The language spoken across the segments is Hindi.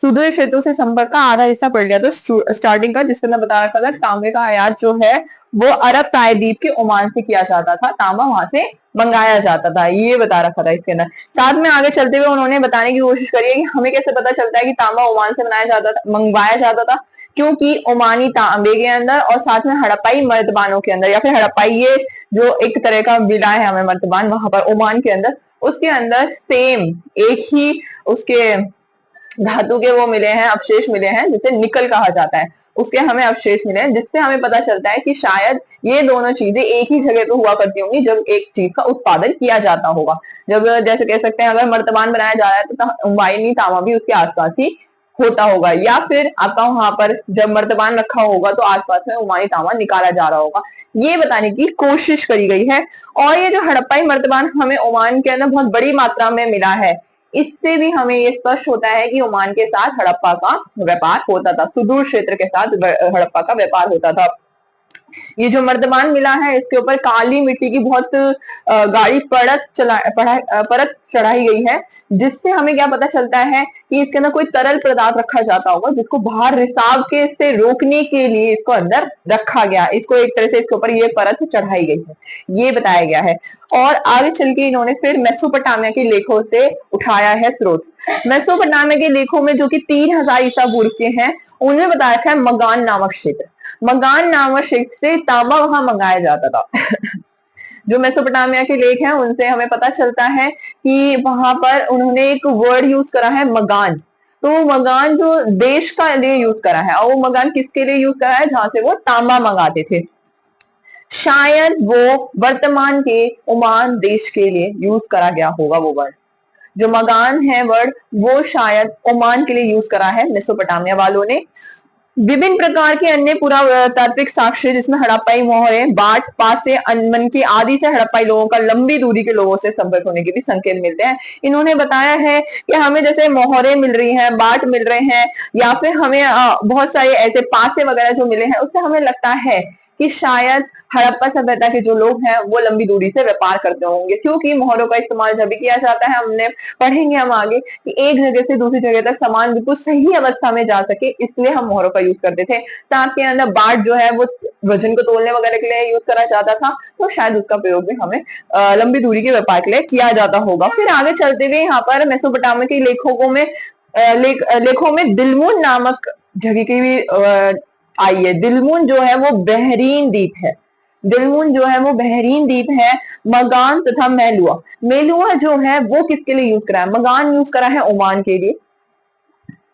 सुदूर क्षेत्रों से संपर्क का आधा हिस्सा पड़ गया। तो स्टार्टिंग का जिसके अंदर बता रखा था तांबे का आयात जो है वो अरब प्रायद्वीप के ओमान से किया जाता था, तांबा वहां से मंगाया जाता था, ये बता रखा था इसके अंदर। साथ में आगे चलते हुए उन्होंने बताने की कोशिश करी है कि हमें कैसे पता चलता है कि तांबा ओमान से बनाया जाता था, मंगवाया जाता था, क्योंकि ओमानी तांबे के अंदर और साथ में हड़प्पाई मर्तबानों के अंदर, या फिर हड़प्पाई ये जो एक तरह का मिला है हमें मर्तबान वहां पर ओमान के अंदर, उसके अंदर सेम एक ही उसके धातु के वो मिले हैं, अवशेष मिले हैं जिसे निकल कहा जाता है, उसके हमें अवशेष मिले हैं, जिससे हमें पता चलता है कि शायद ये दोनों चीजें एक ही जगह पे हुआ करती होंगी जब एक चीज का उत्पादन किया जाता होगा। जब जैसे कह सकते हैं अगर मर्तबान बनाया जा रहा है तो वायनी तांबा भी उसके आसपास ही होता होगा, या फिर आपका वहां पर जब मर्तबान रखा होगा तो आसपास में उमानी तांबा निकाला जा रहा होगा, ये बताने की कोशिश करी गई है। और ये जो हड़प्पाई मर्तबान हमें ओमान के अंदर बहुत बड़ी मात्रा में मिला है, इससे भी हमें ये स्पष्ट होता है कि ओमान के साथ हड़प्पा का व्यापार होता था, सुदूर क्षेत्र के साथ हड़प्पा का व्यापार होता था। ये जो मर्दमान मिला है इसके ऊपर काली मिट्टी की बहुत गाढ़ी परत चढ़ाई गई है, जिससे हमें क्या पता चलता है कि इसके अंदर कोई तरल पदार्थ रखा जाता होगा जिसको बाहर रिसाव के से रोकने के लिए इसको अंदर रखा गया, इसको एक तरह से इसके ऊपर ये परत चढ़ाई गई है, ये बताया गया है। और आगे चल के इन्होंने फिर मेसोपोटामिया के लेखों से उठाया है स्रोत। मेसोपोटामिया के लेखों में जो कि 3000 ईसा पूर्व के हैं, उनमें बताया है मगान नामक क्षेत्र, मगान नामक क्षेत्र से तांबा वहां मंगाया जाता था। जो मेसोपोटामिया के लेख हैं उनसे हमें पता चलता है कि वहां पर उन्होंने एक वर्ड यूज करा है मगान, तो मगान जो देश का लिए यूज करा है, और वो मगान किसके लिए यूज करा है, जहां से वो तांबा मंगाते थे, शायद वो वर्तमान के ओमान देश के लिए यूज करा गया होगा। वो वर्ड जो मगान है वर्ड वो शायद ओमान के लिए यूज करा है मेसोपोटामिया वालों ने। विभिन्न प्रकार के अन्य पुरातात्विक साक्ष्य जिसमें हड़प्पाई मोहरे बाट पासे अनमन की आदि से हड़प्पाई लोगों का लंबी दूरी के लोगों से संपर्क होने के भी संकेत मिलते हैं। इन्होंने बताया है कि हमें जैसे मोहरे मिल रही हैं, बाट मिल रहे हैं, या फिर हमें बहुत सारे ऐसे पासे वगैरह जो मिले हैं, उससे हमें लगता है कि शायद हड़प्पा सभ्यता के जो लोग हैं वो लंबी दूरी से व्यापार करते होंगे, क्योंकि मोहरों का इस्तेमाल जब भी किया जाता है, हमने पढ़ेंगे हम आगे कि एक जगह से दूसरी जगह तक सामान बिल्कुल सही अवस्था में जा सके, इसलिए हम मोहरों का यूज करते थे। साथ के अंदर बाट जो है वो वजन को तोलने वगैरह के लिए यूज करा जाता था, तो शायद उसका प्रयोग भी हमें लंबी दूरी के व्यापार के लिए किया जाता होगा। फिर आगे चलते हुए यहाँ पर मेसोपोटामिया के लेखों में दिलमुन नामक जगह की भी आई है। दिलमुन जो है वो बहरीन द्वीप है, दिलमुन जो है वो बहरीन द्वीप है। मगान तथा मेलुआ, मेलुआ जो है वो किसके लिए यूज करा है, मगान यूज करा है ओमान के लिए,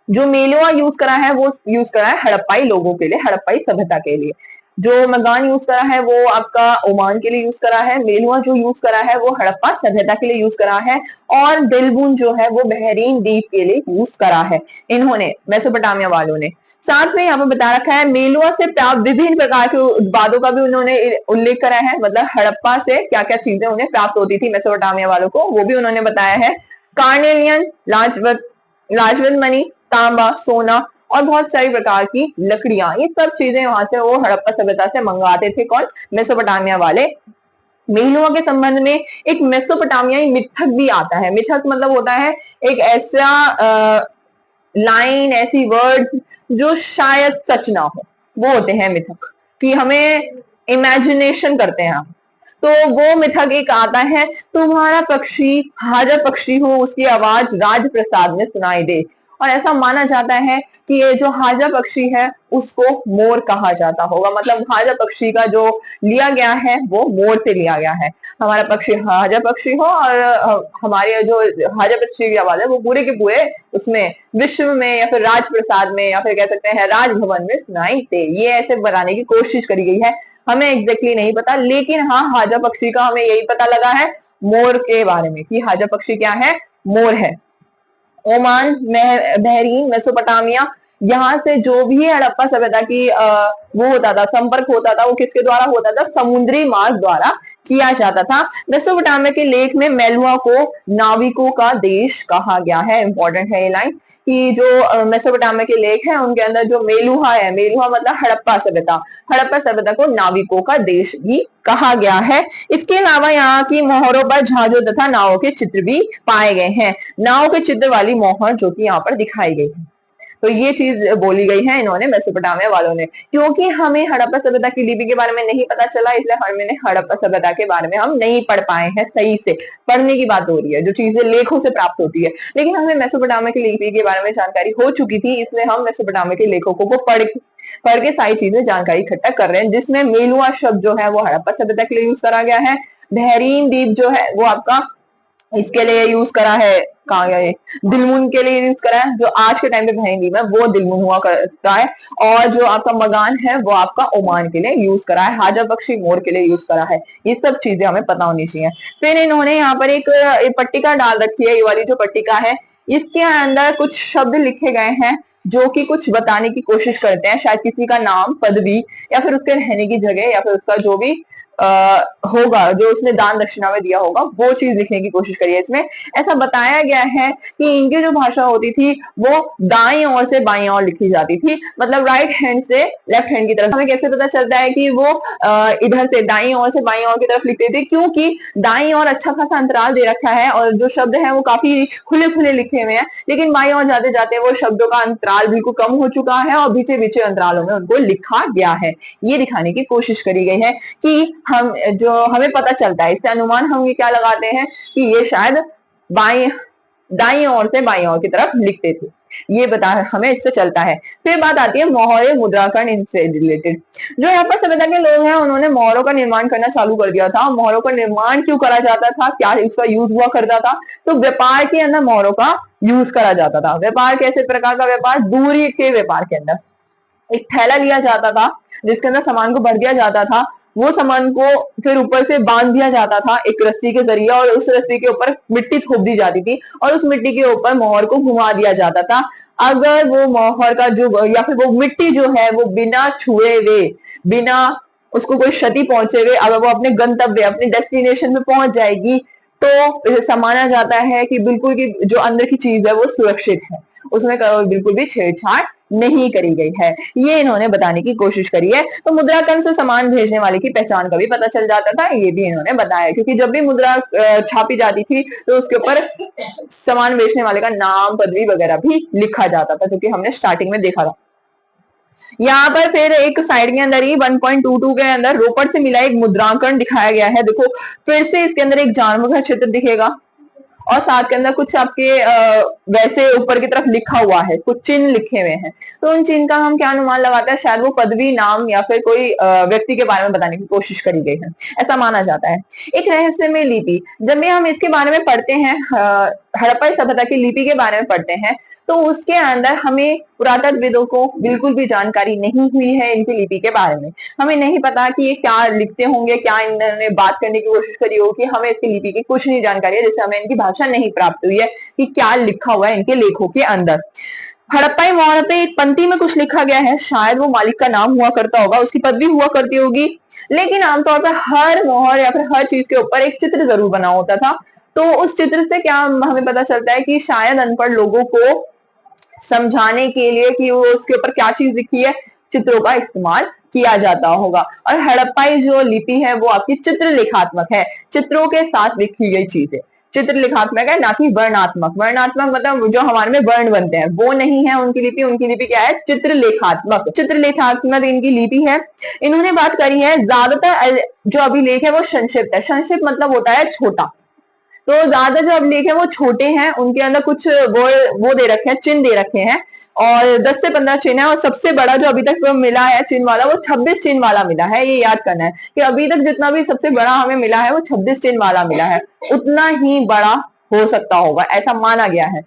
जो मेलुआ यूज करा है वो यूज करा है हड़प्पाई लोगों के लिए, हड़प्पाई सभ्यता के लिए। जो मगान यूज करा है वो आपका ओमान के लिए यूज करा है, मेलुआ जो यूज करा है वो हड़प्पा सभ्यता के लिए यूज करा है, और दिलबुन जो है वो बहरीन द्वीप के लिए यूज करा है इन्होंने, मेसोपोटामिया वालों ने। साथ में यहाँ पे बता रखा है मेलुआ से प्राप्त विभिन्न प्रकार के उत्पादों का भी उन्होंने उल्लेख करा है, मतलब हड़प्पा से क्या क्या चीजें उन्हें प्राप्त होती थी मेसोपोटामिया वालों को, वो भी उन्होंने बताया है। कार्नेलियन, लाजवत मणि, तांबा, सोना और बहुत सारी प्रकार की लकड़ियां, ये सब चीजें वहां से वो हड़प्पा सभ्यता से मंगवाते थे, कौन, मेसोपोटामिया वाले। मेलुआ के संबंध में एक मेसोपोटामियाई मिथक भी आता है। मिथक मतलब होता है एक ऐसा लाइन, ऐसी वर्ड जो शायद सच ना हो, वो होते हैं मिथक, कि हमें इमेजिनेशन करते हैं हम। तो वो मिथक एक आता है, तुम्हारा पक्षी हाजर पक्षी हो, उसकी आवाज राज प्रसाद में सुनाई दे। और ऐसा माना जाता है कि ये जो हाजा पक्षी है उसको मोर कहा जाता होगा, मतलब हाजा पक्षी का जो लिया गया है वो मोर से लिया गया है। हमारा पक्षी हाजा पक्षी हो और हमारे जो हाजा पक्षी की आवाज है वो पूरे के पूरे उसमें विश्व में या फिर राज प्रसाद में या फिर कह सकते हैं राजभवन में सुनाई दे, ये ऐसे बनाने की कोशिश करी गई है। हमें एग्जैक्टली नहीं पता, लेकिन हाँ हाजा पक्षी का हमें यही पता लगा है मोर के बारे में, कि हाजा पक्षी क्या है, मोर है। ओमान, बहरीन, मेसोपोटामिया, यहाँ से जो भी हड़प्पा सभ्यता की वो होता था, संपर्क होता था, वो किसके द्वारा होता था, समुद्री मार्ग द्वारा किया जाता था। मेसोपोटामिया के लेख में मेलुआ को नाविकों का देश कहा गया है। इंपॉर्टेंट है ये लाइन, कि जो मेसोपोटामिया के लेख हैं उनके अंदर जो मेलुहा है, मेलुहा मतलब हड़प्पा सभ्यता, हड़प्पा सभ्यता को नाविकों का देश भी कहा गया है। इसके अलावा यहाँ की मोहरों पर जहाजों तथा नावों के चित्र भी पाए गए हैं, नाव के चित्र वाली मोहर जो कि यहाँ पर दिखाई गई है। तो ये चीज बोली गई है इन्होंने मेसोपोटामिया वालों ने। क्योंकि हमें हड़प्पा सभ्यता की लिपि के बारे में नहीं पता चला, इसलिए हमने हड़प्पा सभ्यता के बारे में हम नहीं पढ़ पाए हैं सही से। पढ़ने की बात हो रही है, जो चीजें लेखों से प्राप्त होती है, लेकिन हमें मेसोपोटामिया की लिपि के बारे में जानकारी हो चुकी थी, इसलिए हम मेसोपोटामिया के लेखकों को पढ़ के सारी चीजें जानकारी इकट्ठा कर रहे हैं। जिसमें मेलुआ शब्द जो है वो हड़प्पा सभ्यता के लिए यूज करा गया है। बहरीन द्वीप जो है वो आपका इसके लिए यूज करा है, कहा गया है, दिलमुन के लिए यूज करा है। जो आज के टाइम पे बहरीन द्वीप है वो दिलमुन हुआ करता है। और जो आपका मगान है वो आपका ओमान के लिए यूज करा है। हाजा बख्शी मोर के लिए यूज करा है। ये सब चीजें हमें पता होनी चाहिए। फिर इन्होंने यहाँ पर एक पट्टिका डाल रखी है, ये वाली जो पट्टिका है इसके अंदर कुछ शब्द लिखे गए हैं जो कि कुछ बताने की कोशिश करते हैं, शायद किसी का नाम, पदवी, या फिर उसके रहने की जगह, या फिर उसका जो भी होगा, जो उसने दान दक्षिणा में दिया होगा, वो चीज लिखने की कोशिश करी है। इसमें ऐसा बताया गया है कि इनकी जो भाषा होती थी वो दाईं ओर से बाईं ओर लिखी जाती थी, मतलब राइट हैंड से लेफ्ट हैंड की तरफ। हमें कैसे पता चलता है कि वो इधर से दाईं ओर से बाईं ओर की तरफ लिखते थे? क्योंकि दाईं ओर अच्छा खासा अंतराल दे रखा है और जो शब्द है वो काफी खुले खुले लिखे हुए हैं, लेकिन बाईं ओर जाते जाते वो शब्दों का अंतराल बिल्कुल कम हो चुका है और बीचे बीचे अंतरालों में उनको लिखा गया है। ये दिखाने की कोशिश करी गई है कि हम जो हमें पता चलता है, इससे अनुमान हम ये क्या लगाते हैं कि ये शायद बाई दाईं ओर से बाईं ओर की तरफ लिखते थे। ये बता हमें इससे चलता है। फिर बात आती है मौर्य मुद्राकरण, इनसे रिलेटेड जो यहाँ पर सभ्यता के लोग हैं उन्होंने मोहरों का निर्माण करना चालू कर दिया था। मोहरों का निर्माण क्यों करा जाता था, क्या इसका यूज हुआ करता था? तो व्यापार के अंदर मोहरों का यूज करा जाता था। व्यापार कैसे प्रकार का व्यापार? दूरी के व्यापार के अंदर एक थैला लिया जाता था जिसके अंदर सामान को भर दिया जाता था। वो सामान को फिर ऊपर से बांध दिया जाता था एक रस्सी के जरिए, और उस रस्सी के ऊपर मिट्टी थोप दी जाती थी और उस मिट्टी के ऊपर मोहर को घुमा दिया जाता था। अगर वो मोहर का जो या फिर वो मिट्टी जो है वो बिना छुए हुए, बिना उसको कोई क्षति पहुंचे हुए अगर वो अपने गंतव्य, अपने डेस्टिनेशन में पहुंच जाएगी, तो इसे समझा जाता है कि बिल्कुल की जो अंदर की चीज है वो सुरक्षित है, उसमें बिल्कुल भी छेड़छाड़ नहीं करी गई है। ये इन्होंने बताने की कोशिश करी है। तो मुद्राकरण से सामान भेजने वाले की पहचान का भी पता चल जाता था, ये भी इन्होंने बताया, क्योंकि जब भी मुद्रा छापी जाती थी तो उसके ऊपर सामान बेचने वाले का नाम, पदवी वगैरह भी लिखा जाता था, जो कि हमने स्टार्टिंग में देखा था। यहाँ पर फिर एक साइड के अंदर ही 1.22 के अंदर रोपड़ से मिला एक मुद्रांकन दिखाया गया है। देखो फिर से इसके अंदर एक जानवर का चित्र दिखेगा और साथ के अंदर कुछ आपके वैसे ऊपर की तरफ लिखा हुआ है, कुछ चिन्ह लिखे हुए हैं। तो उन चिन्ह का हम क्या अनुमान लगाते हैं? शायद वो पदवी, नाम या फिर कोई व्यक्ति के बारे में बताने की कोशिश करी गई है, ऐसा माना जाता है। एक रहस्यमय लिपि, जब भी हम इसके बारे में पढ़ते हैं, हड़प्पा सभ्यता की लिपि के बारे में पढ़ते हैं, तो उसके अंदर हमें पुरातत्वविदों को बिल्कुल भी जानकारी नहीं हुई है इनकी लिपि के बारे में। हमें नहीं पता कि ये क्या लिखते होंगे, क्या इन्होंने बात करने की कोशिश करी होगी। हमें इसकी लिपि की कुछ नहीं जानकारी है, जैसे हमें इनकी भाषा नहीं प्राप्त हुई है कि क्या लिखा हुआ है इनके लेखों के अंदर। हड़प्पाई मोहर पे एक पंक्ति में कुछ लिखा गया है, शायद वो मालिक का नाम हुआ करता होगा, उसकी पदवी हुआ करती होगी, लेकिन आमतौर पर हर मोहर या फिर हर चीज के ऊपर एक चित्र जरूर बना होता था। तो उस चित्र से क्या हमें पता चलता है कि शायद अनपढ़ लोगों को समझाने के लिए कि वो उसके ऊपर क्या चीज लिखी है, चित्रों का इस्तेमाल किया जाता होगा। और हड़प्पाई जो लिपि है वो आपकी चित्रलेखात्मक है, चित्रों के साथ लिखी गई चीजें चित्रलेखात्मक है, ना कि वर्णात्मक। वर्णात्मक मतलब जो हमारे में वर्ण बनते हैं वो नहीं है उनकी लिपि। उनकी लिपि क्या है? चित्रलेखात्मक। चित्रलेखात्मक इनकी लिपि है। इन्होंने बात करी है ज्यादातर जो अभिलेख है वो संक्षिप्त है। संक्षिप्त मतलब होता है छोटा। तो ज्यादा जो अभिलेख है वो छोटे हैं, उनके अंदर कुछ वो दे रखे हैं, चिन्ह दे रखे हैं, और 10 से 15 चिन्ह है। और सबसे बड़ा जो अभी तक मिला है चिन्ह वाला, वो 26 चिन्ह वाला मिला है। ये याद करना है कि अभी तक जितना भी सबसे बड़ा हमें मिला है वो 26 चिन्ह वाला मिला है। उतना ही बड़ा हो सकता होगा, ऐसा माना गया है।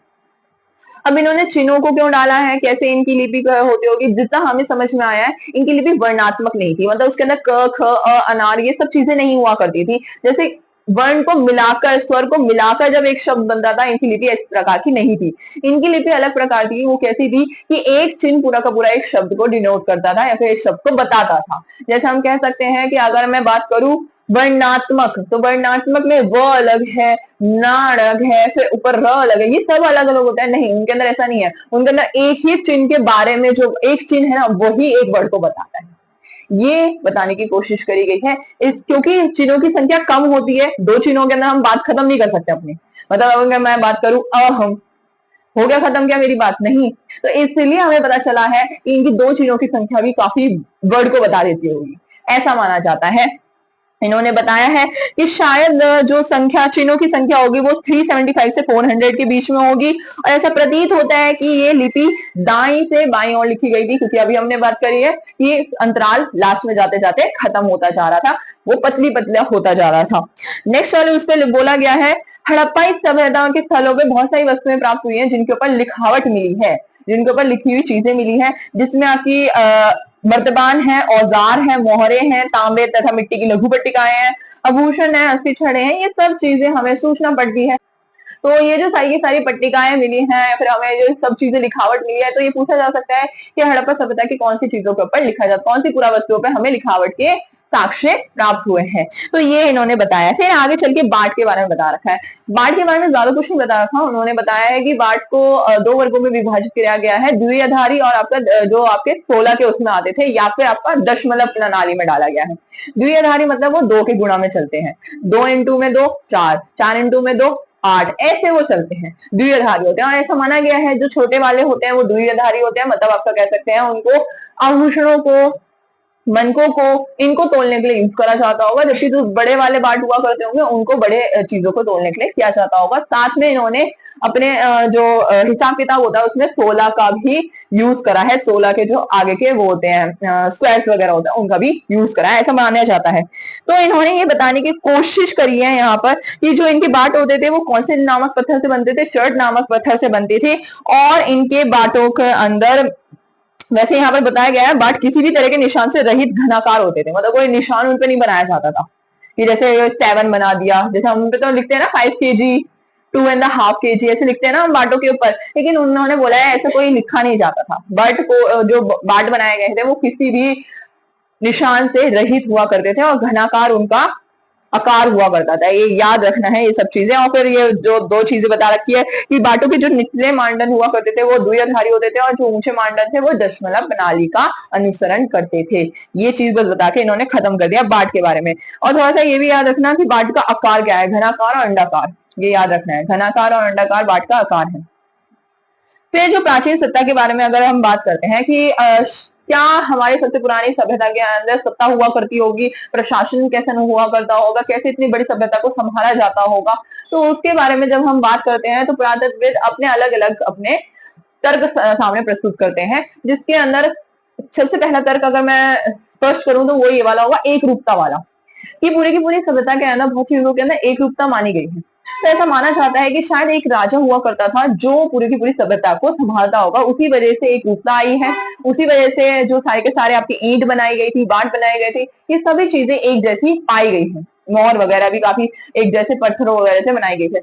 अब इन्होंने चिन्हों को क्यों डाला है, कैसे इनकी लिपि होती होगी? जितना हमें समझ में आया है इनकी लिपि वर्णात्मक नहीं थी, मतलब उसके अंदर क, ख, अ, अनार ये सब चीजें नहीं हुआ करती थी। जैसे वर्ण को मिलाकर, स्वर को मिलाकर जब एक शब्द बनता था, इनकी लिपि इस प्रकार की नहीं थी। इनकी लिपि अलग प्रकार की। वो कैसी थी कि एक चिन्ह पूरा का पूरा एक शब्द को डिनोट करता था या फिर एक शब्द को बताता था। जैसे हम कह सकते हैं कि अगर मैं बात करूं वर्णात्मक, तो वर्णात्मक में व अलग है, ना अलग है, फिर ऊपर र अलग है, ये सब अलग अलग होता है। नहीं, उनके अंदर ऐसा नहीं है। उनके अंदर एक ही चिन्ह के बारे में, जो एक चिन्ह है ना, वही एक वर्ड को बताता है। ये बताने की कोशिश करी गई है। इस क्योंकि चिन्हों की संख्या कम होती है, दो चिन्हों के अंदर हम बात खत्म नहीं कर सकते अपनी। मतलब अगर मैं बात करूं अहम, हो गया खत्म क्या मेरी बात? नहीं। तो इसलिए हमें पता चला है कि इनकी दो चीनों की संख्या भी काफी वर्ड को बता देती होगी, ऐसा माना जाता है। इन्होंने बताया है कि शायद जो संख्या चिन्हों की संख्या होगी वो 375 से 400 के बीच में होगी, और ऐसा प्रतीत होता है कि ये लिपि दाई से बाई ओर लिखी गई थी, क्योंकि अभी हमने बात करी है कि अंतराल लास्ट में जाते जाते खत्म होता जा रहा था, वो पतली पतला होता जा रहा था। नेक्स्ट वाले उस पर बोला गया है, हड़प्पा सभ्यता के स्थलों पे बहुत सारी वस्तुएं प्राप्त हुई हैं जिनके ऊपर लिखावट मिली है, जिनके ऊपर लिखी हुई चीजें मिली है, जिसमें आपकी मर्तबान है, औजार है, मोहरे हैं, तांबे तथा मिट्टी की लघु पट्टिकाएं हैं, आभूषण है, अस्थि छड़े हैं, ये सब चीजें हमें सूचना पड़ती है। तो ये जो सारी की सारी पट्टिकाएं मिली हैं, फिर हमें जो सब चीजें लिखावट मिली है, तो ये पूछा जा सकता है कि हड़प्पा सभ्यता की कौन सी चीजों के ऊपर लिखा जाता, कौन सी पुरावस्तुओं पर हमें लिखावट के साक्ष्य प्राप्त हुए हैं। तो ये इन्होंने बताया। फिर आगे चल के बाढ़ के बारे में बता रखा है। बाढ़ के बारे में ज्यादा कुछ नहीं बता रखा, उन्होंने बताया है कि बाढ़ को दो वर्गों में विभाजित किया गया है, द्विआधारी और आपका जो आपके 16 के उसमें आते थे, या फिर आपका दशमलव प्रणाली में डाला गया है। द्विआधारी मतलब वो दो के गुणा में चलते हैं, 2 इंटू में 2 4, 4 इंटू में 2 8, ऐसे वो चलते हैं, द्विआधारी होते हैं। और ऐसा माना गया है जो छोटे वाले होते हैं वो द्विआधारी होते हैं, मतलब आपका कह सकते हैं उनको आभूषणों को, मनकों को, इनको तोलने के लिए यूज करा जाता होगा, जबकि जो बड़े वाले बाट हुआ करते होंगे उनको बड़े चीजों को तोलने के लिए किया जाता होगा। साथ में इन्होंने अपने जो हिसाब किताब होता है उसमें 16 का भी यूज करा है, 16 के जो आगे के वो होते हैं स्क्वायर्स वगैरह होता है उनका भी यूज करा है, ऐसा माना जाता है। तो इन्होंने ये बताने की कोशिश करी है यहाँ पर कि जो इनके बाट होते थे वो कौन से नामक पत्थर से बनते थे, चर्ट नामक पत्थर से बनते थे, और इनके बाटों के अंदर वैसे यहाँ पर बताया गया है बाट किसी भी तरह के निशान से रहित घनाकार होते थे, मतलब कोई निशान उन पर नहीं बनाया जाता था कि जैसे 7 बना दिया, जैसे हम पे तो लिखते हैं ना 5 kg 2.5 kg ऐसे लिखते हैं ना हम बाटों के ऊपर, लेकिन उन्होंने बोला है ऐसा कोई लिखा नहीं जाता था। बट को जो बाट बनाए गए थे वो किसी भी निशान से रहित हुआ करते थे और घनाकार उनका आकार हुआ करता था, ये याद रखना है ये सब चीजें। और फिर ये जो दो चीजें बता रखी है कि बाटों के जो निचले मांडन हुआ करते थे वो द्विआधारी होते थे, और जो ऊंचे मांडन थे वो दशमलव प्रणाली का अनुसरण करते थे। ये चीज बस बता के इन्होंने खत्म कर दिया बाट के बारे में। और थोड़ा सा ये भी याद रखना कि बाट का आकार क्या है, घनाकार और अंडाकार, ये याद रखना है, घनाकार और अंडाकार बाट का आकार है। फिर जो प्राचीन सत्ता के बारे में अगर हम बात करते हैं कि क्या हमारी सबसे पुरानी सभ्यता के अंदर सत्ता हुआ करती होगी, प्रशासन कैसे हुआ करता होगा, कैसे इतनी बड़ी सभ्यता को संभाला जाता होगा, तो उसके बारे में जब हम बात करते हैं तो पुरातत्वविद अपने अलग अलग अपने तर्क सामने प्रस्तुत करते हैं, जिसके अंदर सबसे पहला तर्क अगर मैं स्पष्ट करूं तो वो ये वाला होगा, एक रूपता वाला, कि पूरी की पूरी सभ्यता के अंदर बहुत चीजों के अंदर एक रूपता मानी गई है। तो ऐसा माना जाता है कि शायद एक राजा हुआ करता था जो पूरी की पूरी सभ्यता को संभालता होगा, उसी वजह से एक रूपता आई है, उसी वजह से जो सारे के सारे आपकी ईंट बनाई गई थी, बाट बनाई गई थी, ये सभी चीजें एक जैसी पाई गई है, मोहर वगैरह भी काफी एक जैसे पत्थरों वगैरह से बनाई गई थी।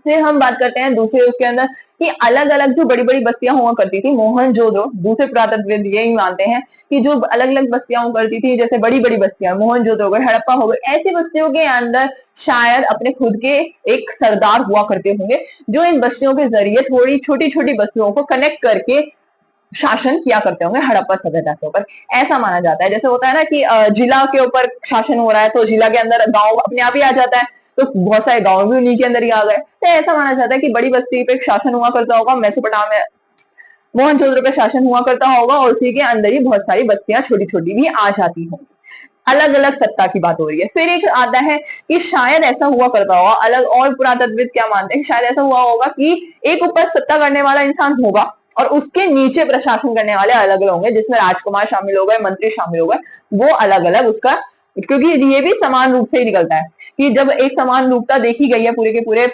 फिर हम बात करते हैं दूसरे उसके अंदर कि अलग अलग जो बड़ी बड़ी बस्तियां हुआ करती थी, मोहनजोदड़ो, दूसरे पुरातत्वविद यही मानते हैं कि जो अलग अलग बस्तियां हुआ करती थी, जैसे बड़ी बड़ी बस्तियां मोहनजोदड़ो हो गए, हड़प्पा हो गए, ऐसी बस्तियों के अंदर शायद अपने खुद के एक सरदार हुआ करते होंगे, जो इन बस्तियों के जरिए थोड़ी छोटी छोटी बस्तियों को कनेक्ट करके शासन किया करते होंगे हड़प्पा सभ्यता के ऊपर, ऐसा माना जाता है। जैसे होता है ना कि जिला के ऊपर शासन हो रहा है तो जिला के अंदर गांव अपने आप ही आ जाता है, तो बहुत सारे गांव भी उन्हीं के अंदर ही आ गए, तो ऐसा माना जाता है कि बड़ी बस्ती पे शासन हुआ करता होगा, मेसोपोटामिया मोहनजोदड़ो पे शासन हुआ करता होगा, और उसी के अंदर ही बहुत सारी बस्तियां छोटी छोटी भी आ जाती होंगी। अलग अलग सत्ता की बात हो रही है। फिर एक आता है कि शायद ऐसा हुआ करता होगा, अलग और पुरातत्वविद क्या मानते हैं, शायद ऐसा हुआ होगा कि एक ऊपर सत्ता करने वाला इंसान होगा और उसके नीचे प्रशासन करने वाले अलग अलग होंगे, जिसमें राजकुमार शामिल हो गए, मंत्री शामिल हो गए, वो अलग अलग उसका, क्योंकि ये भी समान रूप से ही निकलता है कि जब एक समान रूपता देखी गई है पूरे के पूरे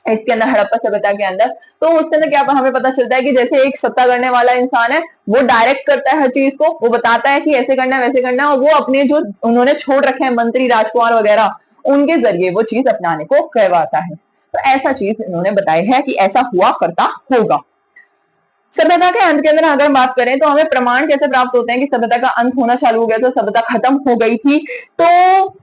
इसके अंदर हड़प्पा सभ्यता के अंदर, तो उसके अंदर क्या हमें पता चलता है कि जैसे एक सत्ता करने वाला इंसान है, वो डायरेक्ट करता है हर चीज को, वो बताता है कि ऐसे करना है वैसे करना है, और वो अपने जो उन्होंने छोड़ रखे हैं मंत्री राजकुमार वगैरह, उनके जरिए वो चीज अपनाने को करवाता है। तो ऐसा चीज इन्होंने बताया है कि ऐसा हुआ करता होगा। सभ्यता के अंत के अंदर अगर बात करें तो हमें प्रमाण कैसे प्राप्त होते हैं कि सभ्यता का अंत होना चालू हो गया, तो सभ्यता खत्म हो गई थी, तो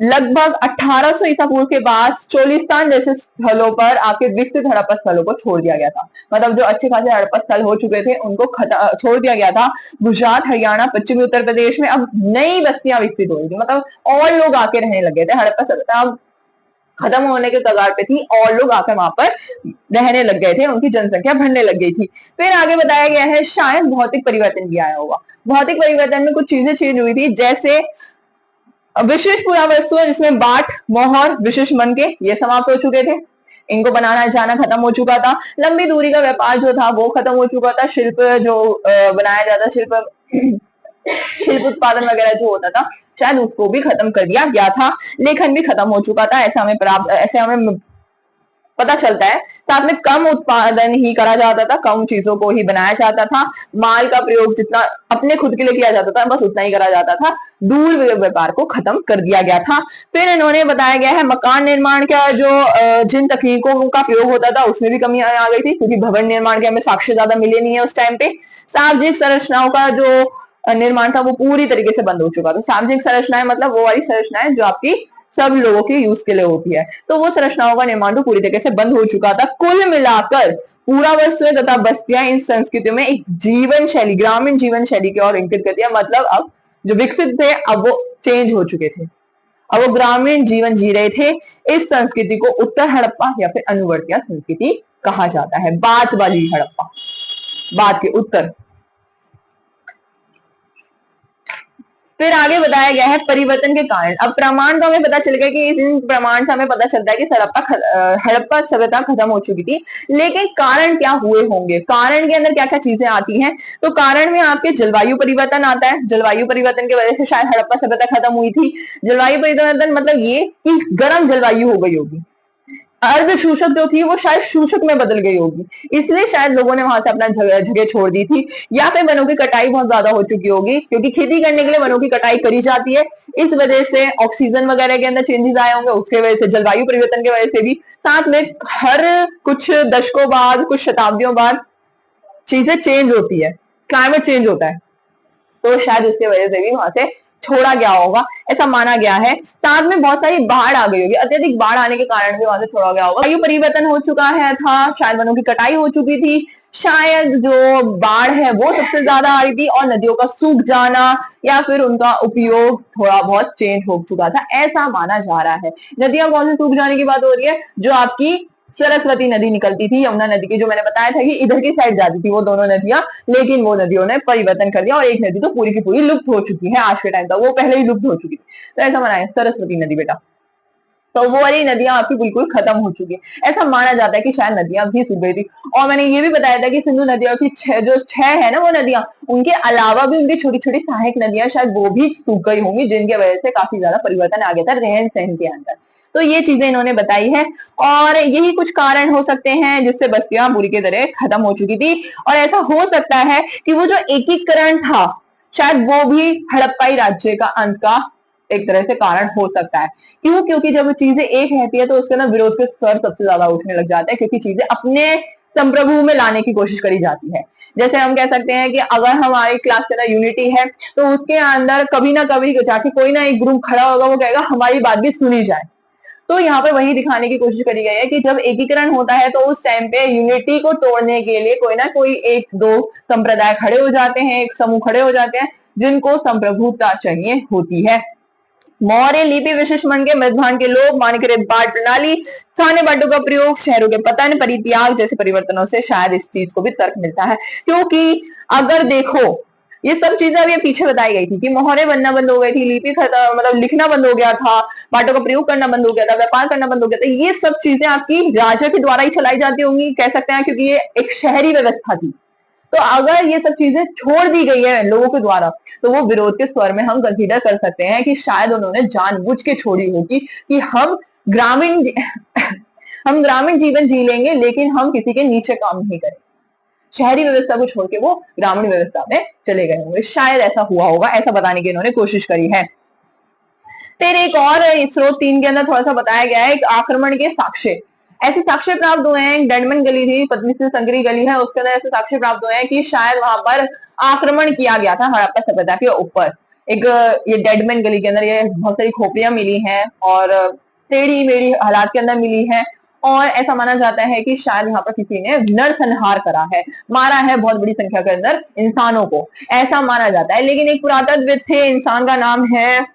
लगभग 1800 ईसा पूर्व के बाद चोलिस्तान जैसे स्थलों पर आपके विकसित हड़प्पा स्थलों को छोड़ दिया गया था, मतलब जो अच्छे खासे हड़प्पा स्थल हो चुके थे उनको छोड़ दिया गया था। गुजरात, हरियाणा, पश्चिमी उत्तर प्रदेश में अब नई बस्तियां विकसित हो रही थी, मतलब और लोग आके रहने लगे थे, हड़प्पा सभ्यता खत्म होने के कगार पे थी और लोग आकर वहां पर रहने लग गए थे, उनकी जनसंख्या बढ़ने लग गई थी। फिर आगे बताया गया है शायद भौतिक परिवर्तन भी आया होगा। भौतिक परिवर्तन में कुछ चीजें चेंज हुई थी, जैसे विशेष पुरावस्तु है जिसमें बाट, मोहर, विशेष मन के ये समाप्त हो चुके थे, इनको बनाना जाना खत्म हो चुका था। लंबी दूरी का व्यापार जो था वो खत्म हो चुका था। शिल्प जो बनाया जाता, शिल्प शिल्प उत्पादन वगैरह जो होता था शायद उसको भी खत्म कर दिया गया था। लेखन भी खत्म हो चुका था, ऐसे हमें पता चलता है। साथ में कम उत्पादन ही करा जाता था, कम चीजों को ही बनाया जाता था। माल का प्रयोग जितना अपने खुद के लिए किया जाता था बस उतना ही करा जाता था। दूर व्यापार को खत्म कर दिया गया था। फिर इन्होंने बताया गया है मकान निर्माण का जो जिन तकनीकों का प्रयोग होता था उसमें भी कमी आ गई थी, क्योंकि भवन निर्माण के हमें साक्ष्य ज्यादा मिले नहीं है उस टाइम पे। सार्वजनिक संरचनाओं का जो निर्माण था वो पूरी तरीके से बंद हो चुका था। सार्वजनिक संरचनाएं मतलब वो वाली संरचनाएं जो आपकी सब लोगों के यूज के लिए होती है, तो वो संरचनाओं का निर्माण तो पूरी तरीके से बंद हो चुका था। कुल मिलाकर पूरा वस्तुएं तथा बस्तियां इन संस्कृतियों में एक जीवन शैली, ग्रामीण जीवन शैली की ओर इंगित करती है। मतलब अब जो विकसित थे अब वो चेंज हो चुके थे, अब वो ग्रामीण जीवन जी रहे थे। इस संस्कृति को उत्तर हड़प्पा या फिर अनुवर्तिया संस्कृति कहा जाता है। बाद वाली हड़प्पा, बाद के उत्तर। फिर आगे बताया गया है परिवर्तन के कारण। अब प्रमाण तो हमें पता चल गया कि इन प्रमाण से हमें पता चलता है कि हड़प्पा सभ्यता खत्म हो चुकी थी, लेकिन कारण क्या हुए होंगे, कारण के अंदर क्या क्या चीजें आती हैं। तो कारण में आपके जलवायु परिवर्तन आता है, जलवायु परिवर्तन की वजह से शायद हड़प्पा सभ्यता खत्म हुई थी। जलवायु परिवर्तन मतलब ये कि गर्म जलवायु हो गई होगी, अर्ध शूषक जो थी वो शायद शूषक में बदल गई होगी, इसलिए शायद लोगों ने वहां से अपना जगह छोड़ दी थी। या फिर वनों की कटाई बहुत ज्यादा हो चुकी होगी, क्योंकि खेती करने के लिए वनों की कटाई करी जाती है। इस वजह से ऑक्सीजन वगैरह के अंदर चेंजेस आए होंगे, उसके वजह से जलवायु परिवर्तन की वजह से भी। साथ में हर कुछ दशकों बाद, कुछ शताब्दियों बाद चीजें चेंज होती है, क्लाइमेट चेंज होता है, तो शायद उसकी वजह से भी वहां से छोड़ा गया होगा, ऐसा माना गया है। साथ में बहुत सारी बाढ़ आ गई होगी, अत्यधिक बाढ़ आने के कारण भी वहां से छोड़ा गया होगा। वायु परिवर्तन हो चुका है था, शायद वनों की कटाई हो चुकी थी, शायद जो बाढ़ है वो सबसे ज्यादा आ रही थी, और नदियों का सूख जाना या फिर उनका उपयोग थोड़ा बहुत चेंज हो चुका था, ऐसा माना जा रहा है। नदियां कौन से सूख जाने की बात हो रही है, जो आपकी सरस्वती नदी निकलती थी, यमुना नदी की, जो मैंने बताया था कि इधर की साइड जाती थी वो दोनों नदियां, लेकिन वो नदियों ने परिवर्तन कर दिया और एक नदी तो पूरी की पूरी लुप्त हो चुकी है आज के टाइम तक, वो पहले ही लुप्त हो चुकी थी। तो ऐसा माना है सरस्वती नदी बेटा, तो वो वाली नदियां आपकी बिल्कुल खत्म हो चुकी है, ऐसा माना जाता है कि शायद नदियां भी सूख गई थी। और मैंने ये भी बताया था कि सिंधु नदियों की जो छह है ना वो नदियां, उनके अलावा भी उनकी छोटी छोटी सहायक नदियां शायद वो भी सूख गई होंगी, जिनकी वजह से काफी ज्यादा परिवर्तन आ गया था रहन सहन के अंदर। तो ये चीजें इन्होंने बताई है, और यही कुछ कारण हो सकते हैं जिससे बस्तियां बुरी की तरह खत्म हो चुकी थी। और ऐसा हो सकता है कि वो जो एकीकरण था शायद वो भी हड़प्पाई राज्य का अंत का एक तरह से कारण हो सकता है। क्यों? क्योंकि जब चीजें एक रहती है तो उसके ना विरोध के स्वर सबसे ज्यादा उठने लग जाते हैं, क्योंकि चीजें अपने संप्रभु में लाने की कोशिश करी जाती है। जैसे हम कह सकते हैं कि अगर हमारी क्लास के अंदर यूनिटी है तो उसके अंदर कभी ना कभी जाके कोई ना एक ग्रुप खड़ा होगा, वो कहेगा हमारी बात भी सुनी जाए। तो यहाँ पे वही दिखाने की कोशिश करी गई है कि जब एकीकरण होता है तो उस टाइम पे यूनिटी को तोड़ने के लिए कोई ना कोई एक दो संप्रदाय खड़े हो जाते हैं, एक समूह खड़े हो जाते हैं, जिनको संप्रभुता चाहिए होती है। मौर्य लिपि विशेष मन के मृदभान के लोग मानकृत बाट प्रणाली, स्थानीय बाटों का प्रयोग, शहरों के पतन, परित्याग जैसे परिवर्तनों से शायद इस चीज को भी तर्क मिलता है। क्योंकि अगर देखो ये सब चीजें अभी पीछे बताई गई थी कि मोहरे बनना बंद हो गई थी, लिपि मतलब लिखना बंद हो गया था, बाटों का प्रयोग करना बंद हो गया था, व्यापार करना बंद हो गया था, ये सब चीजें आपकी राजा के द्वारा ही चलाई जाती होंगी कह सकते हैं, क्योंकि ये एक शहरी व्यवस्था थी। तो अगर ये सब चीजें छोड़ दी गई है लोगों के द्वारा, तो वो विरोध के स्वर में हम कंसीडर कर सकते हैं कि शायद उन्होंने जानबूझ के छोड़ी होगी कि ग्रामीण हम ग्रामीण जीवन जी लेंगे, लेकिन हम किसी के नीचे काम नहीं करेंगे। शहरी व्यवस्था को छोड़ के वो ग्रामीण व्यवस्था में चले गए होंगे, शायद ऐसा हुआ होगा, ऐसा बताने की इन्होंने कोशिश करी है। फिर एक और स्रोत 3 के अंदर थोड़ा सा बताया गया है, एक आक्रमण के साक्ष्य, ऐसे साक्ष्य प्राप्त हुए हैं। डेडमन गली थी, पत्नी से संकरी गली है, उसके अंदर ऐसे साक्ष्य प्राप्त हुए हैं कि शायद वहां पर आक्रमण किया गया था हड़प्पा सभ्यता के ऊपर। एक ये डेडमन गली के अंदर ये बहुत सारी खोपड़ियां मिली हैं और टेढ़ी मेढ़ी हालात के अंदर मिली है, और ऐसा माना जाता है कि शायद यहाँ पर किसी ने नरसंहार करा है, मारा है बहुत बड़ी संख्या के अंदर इंसानों को, ऐसा माना जाता है। लेकिन एक पुरातत्वविद थे, इंसान का नाम है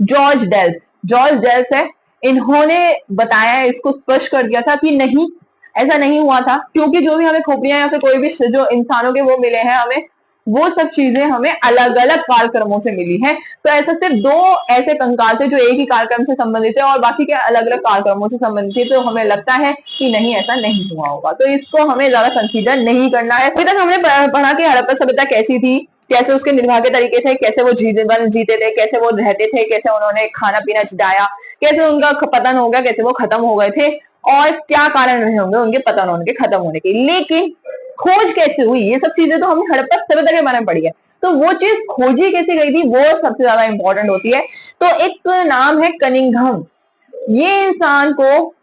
जॉर्ज डेल्स। जॉर्ज डेल्स है, इन्होंने बताया, इसको स्पष्ट कर दिया था कि नहीं, ऐसा नहीं हुआ था, क्योंकि जो भी हमें खोपड़ियां या फिर कोई भी जो इंसानों के वो मिले हैं हमें, वो सब चीजें हमें अलग अलग कालक्रमों से मिली हैं। तो ऐसा सिर्फ दो ऐसे कंकाल थे जो एक ही कालक्रम से संबंधित है और बाकी के अलग अलग कालक्रमों से संबंधित है। तो हमें लगता है कि नहीं, ऐसा नहीं हुआ होगा। तो इसको हमें ज्यादा कंसीडर नहीं करना है। अभी तक हमने पढ़ा कि हड़प्पा सभ्यता कैसी थी, कैसे उसके निर्वाह के तरीके थे, कैसे वो जीवन जीते थे, कैसे वो रहते थे, कैसे उन्होंने खाना पीना छिटाया, कैसे उनका पतन हो गया, कैसे वो खत्म हो गए थे और क्या कारण रहे होंगे उनके पतन होने के, खत्म होने के। लेकिन खोज कैसे हुई, ये सब चीजें तो हमने हड़प्पा सभ्यता के बारे में पढ़ी है। तो वो चीज खोजी कैसे गई थी वो सबसे ज्यादा इंपॉर्टेंट होती है। तो एक नाम है कनिंघम। ये इंसान को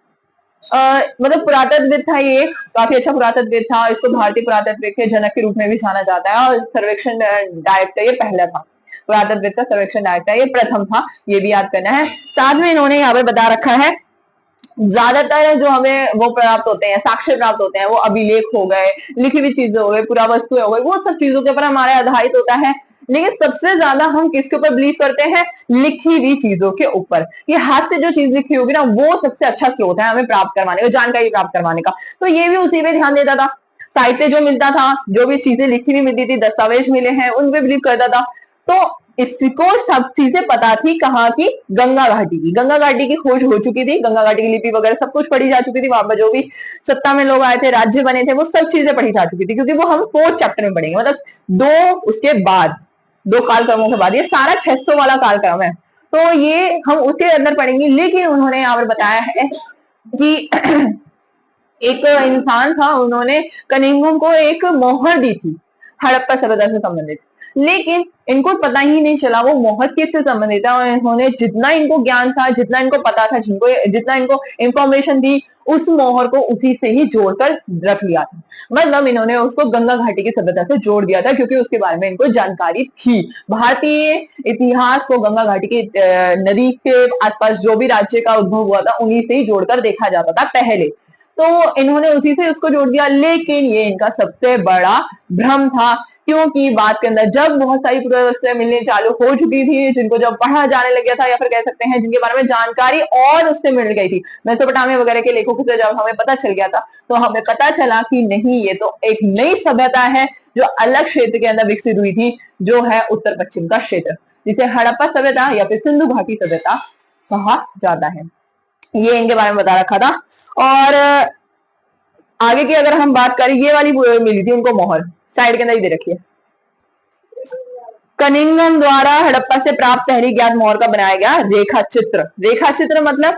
मतलब पुरातत्वविद था, ये काफी अच्छा पुरातत्वविद था। इसको भारतीय पुरातत्व के जनक के रूप में भी जाना जाता है और सर्वेक्षण डायरेक्टर ये पहला था, पुरातत्वविद का सर्वेक्षण डायरेक्टर ये प्रथम था, ये भी याद करना है। साथ में इन्होंने यहाँ पे बता रखा है ज्यादातर जो हमें वो प्राप्त होते हैं, साक्ष्य प्राप्त होते हैं, वो अभिलेख हो गए, लिखी हुई चीजें हो गई, पुरावस्तु हो गई, वो सब चीजों के ऊपर हमारे आधारित होता है। लेकिन सबसे ज्यादा हम किसके ऊपर बिलीव करते हैं, लिखी हुई चीजों के ऊपर। ये हाथ से जो चीज लिखी होगी ना, वो सबसे अच्छा स्रोत है हमें प्राप्त करवाने का, जानकारी प्राप्त करवाने का। तो ये भी उसी पे ध्यान देता था। साहित्य जो मिलता था, जो भी चीजें लिखी हुई मिलती थी, दस्तावेज मिले हैं, उन पे बिलीव करता था। तो इसको सब चीजें पता थी, कहाँ की, गंगा घाटी की। गंगा घाटी की खोज हो चुकी थी, गंगा घाटी की लिपि वगैरह सब कुछ पढ़ी जा चुकी थी। वहां पर जो भी सत्ता में लोग आए थे, राज्य बने थे, वो सब चीजें पढ़ी जा चुकी थी, क्योंकि वो हम 4th चैप्टर में पढ़ेंगे, मतलब दो उसके बाद, दो कालक्रमों के बाद। ये सारा 600 वाला कालक्रम है, तो ये हम उसके अंदर पढ़ेंगे। लेकिन उन्होंने यहाँ पर बताया है कि एक इंसान था, उन्होंने कनिंघम को एक मोहर दी थी हड़प्पा सभ्यता से संबंधित। लेकिन इनको पता ही नहीं चला वो मोहर किससे संबंधित है, और इन्होंने जितना इनको ज्ञान था, जितना इनको पता था, जितना इनको इंफॉर्मेशन थी, उस मोहर को उसी से ही जोड़कर रख लिया था। मतलब इन्होंने उसको गंगा घाटी की सभ्यता से जोड़ दिया था, क्योंकि उसके बारे में इनको जानकारी थी। भारतीय इतिहास को गंगा घाटी की नदी के आसपास जो भी राज्य का उद्भव हुआ था, उन्हीं से ही जोड़कर देखा जाता था पहले। तो इन्होंने उसी से उसको जोड़ दिया। लेकिन ये इनका सबसे बड़ा भ्रम था, क्योंकि बात के अंदर जब बहुत सारी पुरावस्तुएं मिलनी चालू हो चुकी थी, जिनको जब पढ़ा जाने लग गया था, या फिर कह सकते हैं जिनके बारे में जानकारी और उससे मिल गई थी, मेसोपोटामिया वगैरह के लेखकों से जब हमें पता चल गया था, तो हमें पता चला कि नहीं, ये तो एक नई सभ्यता है जो अलग क्षेत्र के अंदर विकसित हुई थी, जो है उत्तर पश्चिम का क्षेत्र, जिसे हड़प्पा सभ्यता या फिर सिंधु घाटी सभ्यता कहा जाता है। ये इनके बारे में बता रखा था। और आगे की अगर हम बात करें, ये वाली मिली थी उनको मोहर, साइड के अंदर ही दे रखी है। कनिंघम द्वारा हड़प्पा से प्राप्त पहली ज्ञात मोहर का बनाया गया रेखा चित्र। रेखा चित्र मतलब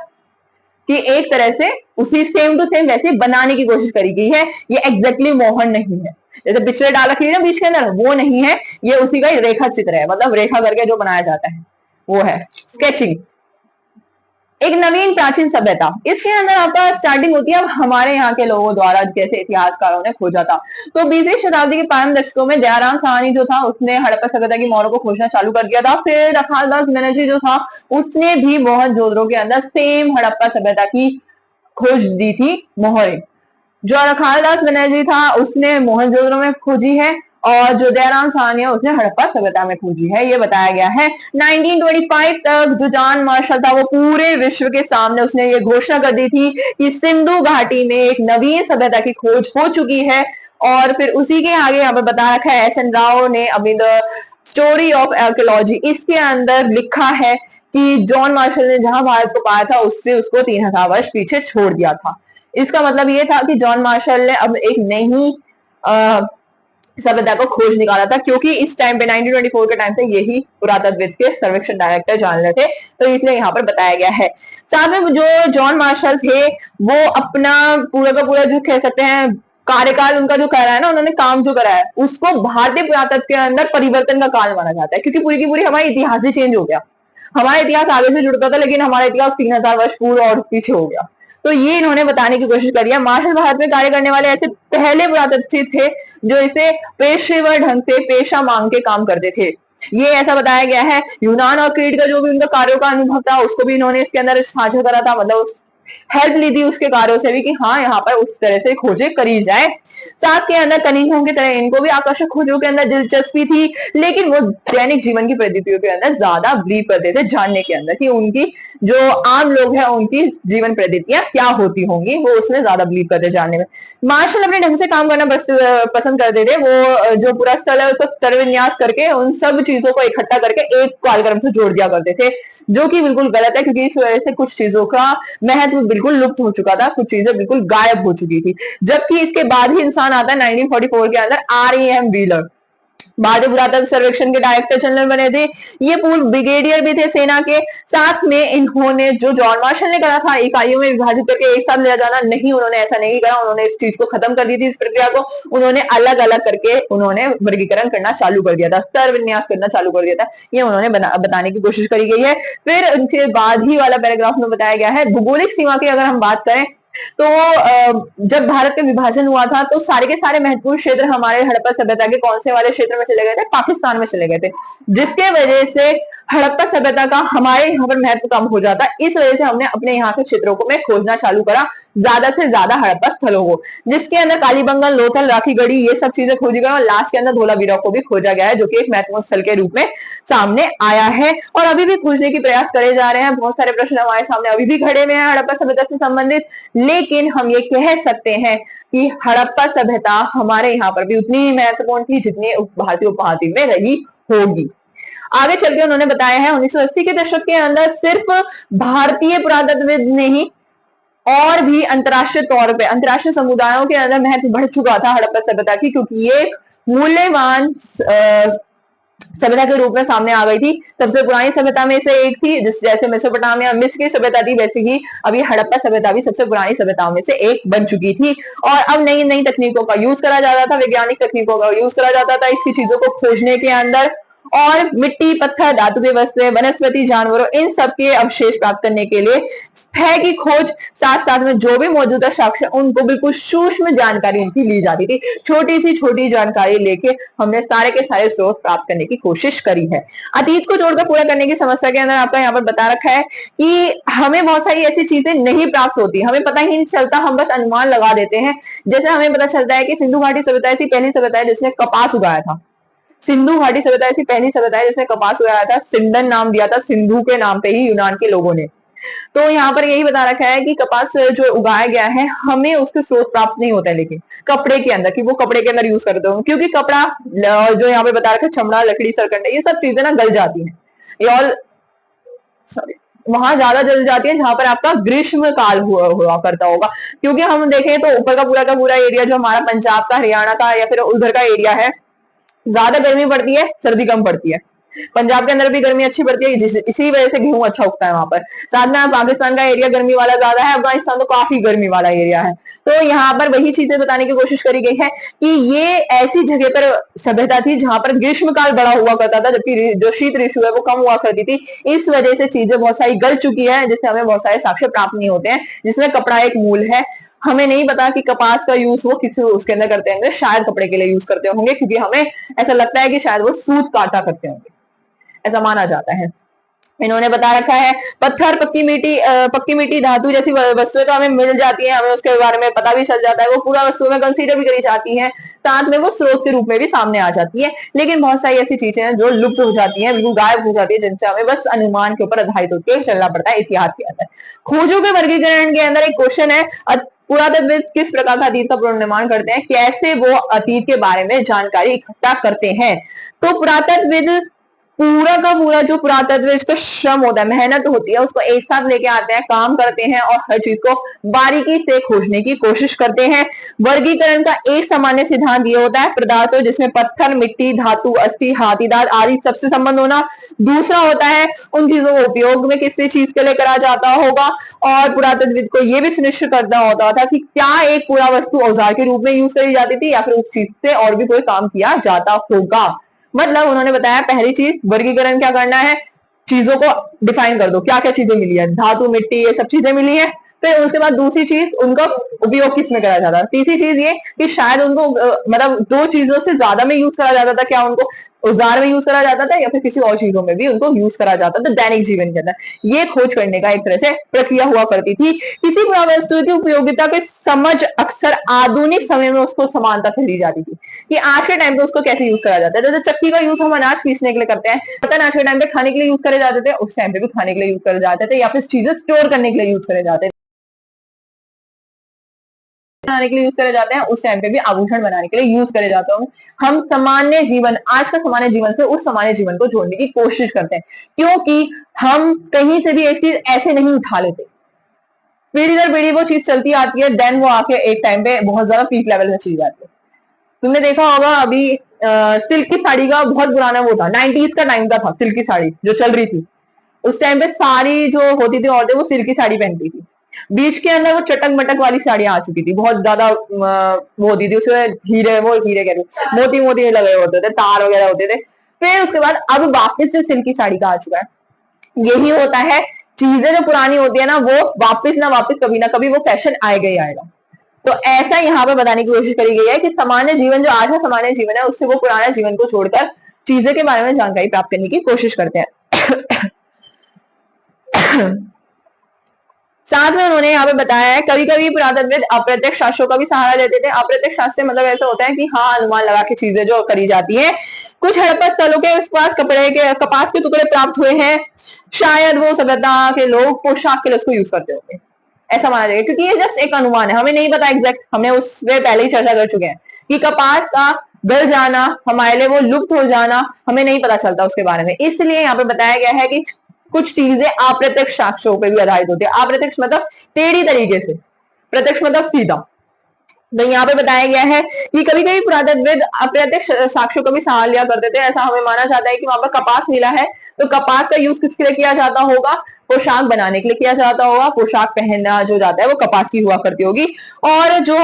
कि एक तरह से उसी सेम टू सेम वैसे बनाने की कोशिश करी गई है। ये एग्जैक्टली मोहर नहीं है, जैसे पिक्चर डाल रखी है ना बीच के अंदर, वो नहीं है, ये उसी का रेखा चित्र है, मतलब रेखा करके जो बनाया जाता है वो है स्केचिंग। एक नवीन प्राचीन सभ्यता, इसके अंदर आपका स्टार्टिंग होती है अब हमारे यहाँ के लोगों द्वारा, जैसे इतिहासकारों ने खोजा था। तो 20वीं शताब्दी के प्रारंभ दशकों में दयाराम साहनी जो था, उसने हड़प्पा सभ्यता की मोहरों को खोजना चालू कर दिया था। फिर रखालदास बनर्जी जो था, उसने भी मोहनजोदड़ो के अंदर सेम हड़प्पा सभ्यता की खोज दी थी मोहरें। जो रखालदास बनर्जी था, उसने मोहनजोदड़ो में खोजी है, और जो दयाराम साहनी है उसने हड़प्पा सभ्यता में खोजी है, ये बताया गया है। 1925 तक जो जॉन मार्शल था, वो पूरे विश्व के सामने उसने ये घोषणा कर दी थी कि सिंधु घाटी में एक नवीन सभ्यता की खोज हो चुकी है। और फिर उसी के आगे यहाँ पर बता रखा है, एस एन राव ने अपनी द स्टोरी ऑफ आर्कियोलॉजी, इसके अंदर लिखा है कि जॉन मार्शल ने जहां भारत को पाया था, उससे उसको 3000 वर्ष पीछे छोड़ दिया था। इसका मतलब ये था कि जॉन मार्शल ने अब एक नई सभ्यता को खोज निकाला था, क्योंकि इस टाइम पे 1924 के टाइम पे यही पुरातत्वविद के सर्वेक्षण डायरेक्टर जान रहे थे, तो इसलिए यहाँ पर बताया गया है। साथ में जो जॉन मार्शल थे, वो अपना पूरा का पूरा जो कह सकते हैं कार्यकाल उनका जो करा है ना, उन्होंने काम जो करा है, उसको भारतीय पुरातत्व के अंदर परिवर्तन का काल माना जाता है, क्योंकि पूरी की पूरी हमारी इतिहास ही चेंज हो गया। हमारा इतिहास आगे से जुड़ता था, लेकिन हमारा इतिहास 3000 वर्ष पूर्व और पीछे हो गया। तो ये इन्होंने बताने की कोशिश करी है। मार्शल भारत में कार्य करने वाले ऐसे पहले पुरातत्वविद थे जो इसे पेशेवर ढंग से पेशा मांग के काम करते थे। ये ऐसा बताया गया है। यूनान और क्रीट का जो भी उनका कार्यों का अनुभव था, उसको भी इन्होंने इसके अंदर साझा करा था, मतलब हेल्प ली थी उसके कार्यों से भी कि हाँ यहाँ पर उस तरह से खोजें करी जाए। साथ के अंदर कनिंघम की तरह इनको भी आकर्षक खोजों के अंदर दिलचस्पी थी, लेकिन वो दैनिक जीवन की परिस्थितियों के अंदर ज्यादा बिलीव करते थे जानने के अंदर कि उनकी जो आम लोग हैं उनकी जीवन परिस्थितियां क्या होती होंगी, वो उसमें ज्यादा बिलीव करते जानने में। मार्शल अपने ढंग से काम करना पसंद करते थे। वो जो पूरा स्थल है उसको स्तर विन्यास करके उन सब चीजों को इकट्ठा करके एक कार्यक्रम से जोड़ दिया करते थे, जो कि बिल्कुल गलत है, क्योंकि इस वजह से कुछ चीजों का महत्व बिल्कुल लुप्त हो चुका था, कुछ चीजें बिल्कुल गायब हो चुकी थी। जबकि इसके बाद ही इंसान आता है 1944 के अंदर, REM व्हीलर, भारतीय पुरातत्व सर्वेक्षण के डायरेक्टर जनरल बने थे। ये पूर्व ब्रिगेडियर भी थे सेना के। साथ में इन्होंने जो जॉन मार्शल ने करा था इकाइयों में विभाजित करके एक साथ ले जाना, नहीं, उन्होंने ऐसा नहीं करा। उन्होंने इस चीज को खत्म कर दी थी, इस प्रक्रिया को उन्होंने अलग अलग करके उन्होंने वर्गीकरण करना चालू कर दिया था, स्तर विन्यास करना चालू कर दिया था। ये उन्होंने बताने की कोशिश करी गई है। फिर उनके बाद ही वाला पैराग्राफ में बताया गया है भौगोलिक सीमा की अगर हम बात करें तो जब भारत का विभाजन हुआ था तो सारे के सारे महत्वपूर्ण क्षेत्र हमारे हड़प्पा सभ्यता के कौन से वाले क्षेत्र में चले गए थे, पाकिस्तान में चले गए थे, जिसके वजह से हड़प्पा सभ्यता का हमारे यहाँ पर महत्व कम हो जाता। इस वजह से हमने अपने यहाँ के क्षेत्रों को में खोजना चालू करा, ज्यादा से ज्यादा हड़प्पा स्थलों को, जिसके अंदर कालीबंगन, लोथल, राखीगढ़ी ये सब चीजें खोजी गई और लास्ट के अंदर धोलावीरा को भी खोजा गया है, जो कि एक महत्वपूर्ण स्थल के रूप में सामने आया है और अभी भी खोजने की प्रयास करे जा रहे हैं। बहुत सारे प्रश्न हमारे सामने अभी भी खड़े हुए हैं हड़प्पा सभ्यता से संबंधित, लेकिन हम ये कह सकते हैं कि हड़प्पा सभ्यता हमारे यहाँ पर भी उतनी ही महत्वपूर्ण थी जितनी भारतीय उपमहाद्वीप में रही होगी। आगे चल के उन्होंने बताया है 1980 के दशक के अंदर सिर्फ भारतीय पुरातत्वविद ने ही और भी अंतरराष्ट्रीय तौर पे अंतरराष्ट्रीय समुदायों के अंदर महत्व बढ़ चुका था हड़प्पा सभ्यता की, क्योंकि ये मूल्यवान सभ्यता के रूप में सामने आ गई थी। सबसे पुरानी सभ्यता में से एक थी, जिस जैसे मेसोपोटामिया मिस्र की सभ्यता थी, वैसे ही अभी हड़प्पा सभ्यता भी सबसे पुरानी सभ्यताओं में से एक बन चुकी थी और अब नई नई तकनीकों का यूज करा जाता था, वैज्ञानिक तकनीकों का यूज करा जाता था इसकी चीजों को खोजने के अंदर, और मिट्टी, पत्थर, धातु के वस्तुएं, वनस्पति, जानवरों, इन सब के अवशेष प्राप्त करने के लिए स्थय की खोज, साथ साथ में जो भी मौजूदा साक्ष्य उनको बिल्कुल सूक्ष्म जानकारी इनकी ली जाती थी। छोटी सी छोटी जानकारी लेके हमने सारे के सारे स्रोत प्राप्त करने की कोशिश करी है। अतीत को जोड़कर पूरा करने की समस्या के अंदर आपका यहाँ पर बता रखा है कि हमें बहुत सारी ऐसी चीजें नहीं प्राप्त होती, हमें पता ही नहीं चलता, हम बस अनुमान लगा देते हैं। जैसे हमें पता चलता है कि सिंधु घाटी सभ्यता ऐसी पहली सभ्यता है जिसने कपास उगाया था। सिंधु घाटी सभ्यता ऐसी पहली सभ्यता है जिसने कपास उगाया था, सिंधन नाम दिया था सिंधु के नाम पे ही यूनान के लोगों ने। तो यहाँ पर यही बता रखा है कि कपास जो उगाया गया है हमें उसके स्रोत प्राप्त नहीं होता है, लेकिन कपड़े के अंदर, कि वो कपड़े के अंदर यूज करते हो, क्योंकि कपड़ा जो यहाँ पे बता रखा है चमड़ा, लकड़ी, सरकंडे, ये सब चीजें ना गल जाती है, ये और सॉरी वहां ज्यादा जल जाती है जहां पर आपका ग्रीष्म काल हुआ करता होगा। क्योंकि हम देखें तो ऊपर का पूरा एरिया जो हमारा पंजाब का, हरियाणा का या फिर उधर का एरिया है, ज्यादा गर्मी पड़ती है, सर्दी कम पड़ती है। पंजाब के अंदर भी गर्मी अच्छी पड़ती है, इसी वजह से गेहूं अच्छा उगता है वहां पर। साथ में पाकिस्तान का एरिया गर्मी वाला ज्यादा है, अफगानिस्तान तो काफी गर्मी वाला एरिया है। तो यहाँ पर वही चीजें बताने की कोशिश करी गई है कि ये ऐसी जगह पर सभ्यता थी जहां पर ग्रीष्म काल बड़ा हुआ करता था, जबकि जो शीत ऋतु है वो कम हुआ करती थी। इस वजह से चीजें बहुत सारी गल चुकी है, जिससे हमें बहुत सारे साक्ष्य प्राप्त नहीं होते हैं, जिसमें कपड़ा एक मूल है। हमें नहीं पता कि कपास का यूज वो किस उसके अंदर करते होंगे, शायद कपड़े के लिए यूज करते होंगे, क्योंकि हमें ऐसा लगता है कि शायद वो सूत काटा करते होंगे, ऐसा माना जाता है। इन्होंने बता रखा है पत्थर, पक्की मिट्टी, धातु जैसी वस्तुएं तो हमें मिल जाती हैं, हमें उसके बारे में पता भी चल जाता है, वो पूरा वस्तुओं में कंसीडर भी करी जाती हैं, साथ में वो स्रोत के रूप में भी सामने आ जाती है। लेकिन बहुत सारी ऐसी चीजें हैं जो लुप्त हो जाती हैं, बिल्कुल गायब हो जाती है, जिनसे हमें बस अनुमान के ऊपर आधारित होकर चलना पड़ता है इतिहास के अंदर। खोजों के वर्गीकरण के अंदर एक क्वेश्चन है, पुरातत्वविद किस प्रकार का अतीत का पुनर्निर्माण करते हैं, कैसे वो अतीत के बारे में जानकारी इकट्ठा करते हैं। तो पुरातत्वविद पूरा का पूरा जो पुरातत्व इसका श्रम होता है, मेहनत होती है, उसको एक साथ लेके आते हैं, काम करते हैं और हर चीज को बारीकी से खोजने की कोशिश करते हैं। वर्गीकरण का एक सामान्य सिद्धांत ये होता है, पदार्थों जिसमें पत्थर, मिट्टी, धातु, अस्थि, हाथीदांत आदि सबसे संबंध होना। दूसरा होता है उन चीजों को उपयोग में किसी चीज के लिए करा जाता होगा, और पुरातत्वविद को यह भी सुनिश्चित करना होता था कि क्या एक पूरा वस्तु औजार के रूप में यूज करी जाती थी या फिर उस चीज से और भी कोई काम किया जाता होगा। मतलब उन्होंने बताया पहली चीज वर्गीकरण क्या करना है, चीजों को डिफाइन कर दो, क्या क्या चीजें मिली है, धातु, मिट्टी, ये सब चीजें मिली है, फिर उसके बाद दूसरी चीज, उनका उपयोग किसमें करा जाता था। तीसरी चीज ये कि शायद उनको मतलब दो चीजों से ज्यादा में यूज करा जाता था, क्या उनको औजार में यूज करा जाता था या फिर किसी और चीजों में भी उनको यूज करा जाता था दैनिक जीवन के अंदर। ये खोज करने का एक तरह से प्रक्रिया हुआ करती थी। किसी भी वस्तु की उपयोगिता के समझ अक्सर आधुनिक समय में उसको समानता से ली जाती थी कि आज के टाइम पे उसको कैसे यूज करा जाता है। जैसे चक्की का यूज हम अनाज पीसने के लिए करते हैं, बर्तन आज के टाइम पे खाने के लिए यूज करे जाते थे, उस टाइम पे भी खाने के लिए यूज करे जाते थे, या फिर चीजें स्टोर करने के लिए यूज करे जाते थे, बनाने के लिए यूज करे जाते हैं, उस टाइम पे भी आभूषण बनाने के लिए यूज करे जाते हैं। हम सामान्य जीवन, आज का सामान्य जीवन से उस सामान्य जीवन को जोड़ने की कोशिश करते हैं, क्योंकि हम कहीं से भी एक चीज ऐसे नहीं उठा लेते, पीढ़ी दर पीढ़ी वो चीज चलती आती है, देन वो आके एक टाइम पे बहुत ज्यादा पीक लेवल में चली जाती है। तुमने देखा होगा अभी सिल्क की साड़ी का बहुत पुराना वो था, 90s का टाइम का था, सिल्क की साड़ी जो चल रही थी उस टाइम पे, सारी जो होती थी औरतें वो सिल्क की साड़ी पहनती थी। बीच के अंदर वो चटक मटक वाली साड़ियां आ चुकी थी, बहुत ज्यादा वो होती थी, उसमें हीरे कह रही, मोती मोती लगे होते थे, तार वगैरह होते थे। फिर उसके बाद अब वापस से सिल्क की साड़ी का आ चुका है। यही होता है, चीजें जो पुरानी होती है ना, वो वापस ना वापस कभी ना कभी वो फैशन आएगा ही आएगा। तो ऐसा यहाँ पे बताने की कोशिश करी गई है कि सामान्य जीवन जो आज का सामान्य जीवन है, उससे वो पुराना जीवन को छोड़कर चीजों के बारे में जानकारी प्राप्त करने की कोशिश करते हैं। साथ में उन्होंने यहाँ पे बताया है, कभी कभी पुरातत्वविद अप्रत्यक्ष शास्त्रों का भी सहारा लेते थे। अप्रत्यक्ष शास्त्र मतलब ऐसा होता है कि हाँ, अनुमान लगा के चीजें जो करी जाती है। कुछ हड़प्पा स्थलों के आसपास कपास के टुकड़े प्राप्त हुए हैं, शायद वो सभ्यता के लोग पोशाक के लिए उसको यूज करते होंगे, ऐसा माना जाएगा, क्योंकि ये जस्ट एक अनुमान है, हमें नहीं पता एग्जैक्ट। हमने उसमें पहले ही चर्चा कर चुके हैं कि कपास का गल जाना, हमारे लिए वो लुप्त हो जाना, हमें नहीं पता चलता उसके बारे में। इसलिए यहाँ पे बताया गया है कि कुछ चीजें अप्रत्यक्ष साक्ष्यों पर भी आधारित होती है। अप्रत्यक्ष मतलब टेढ़ी तरीके से, प्रत्यक्ष मतलब सीधा। तो यहाँ पे बताया गया है कि कभी कभी पुरातत्वविद अप्रत्यक्ष साक्ष्यों का भी सहारा लिया करते थे। ऐसा हमें माना जाता है कि वहां पर कपास मिला है, तो कपास का यूज किसके लिए किया जाता होगा, पोशाक बनाने के लिए किया जाता होगा। पोशाक पहनना जो जाता है वो कपास की हुआ करती होगी। और जो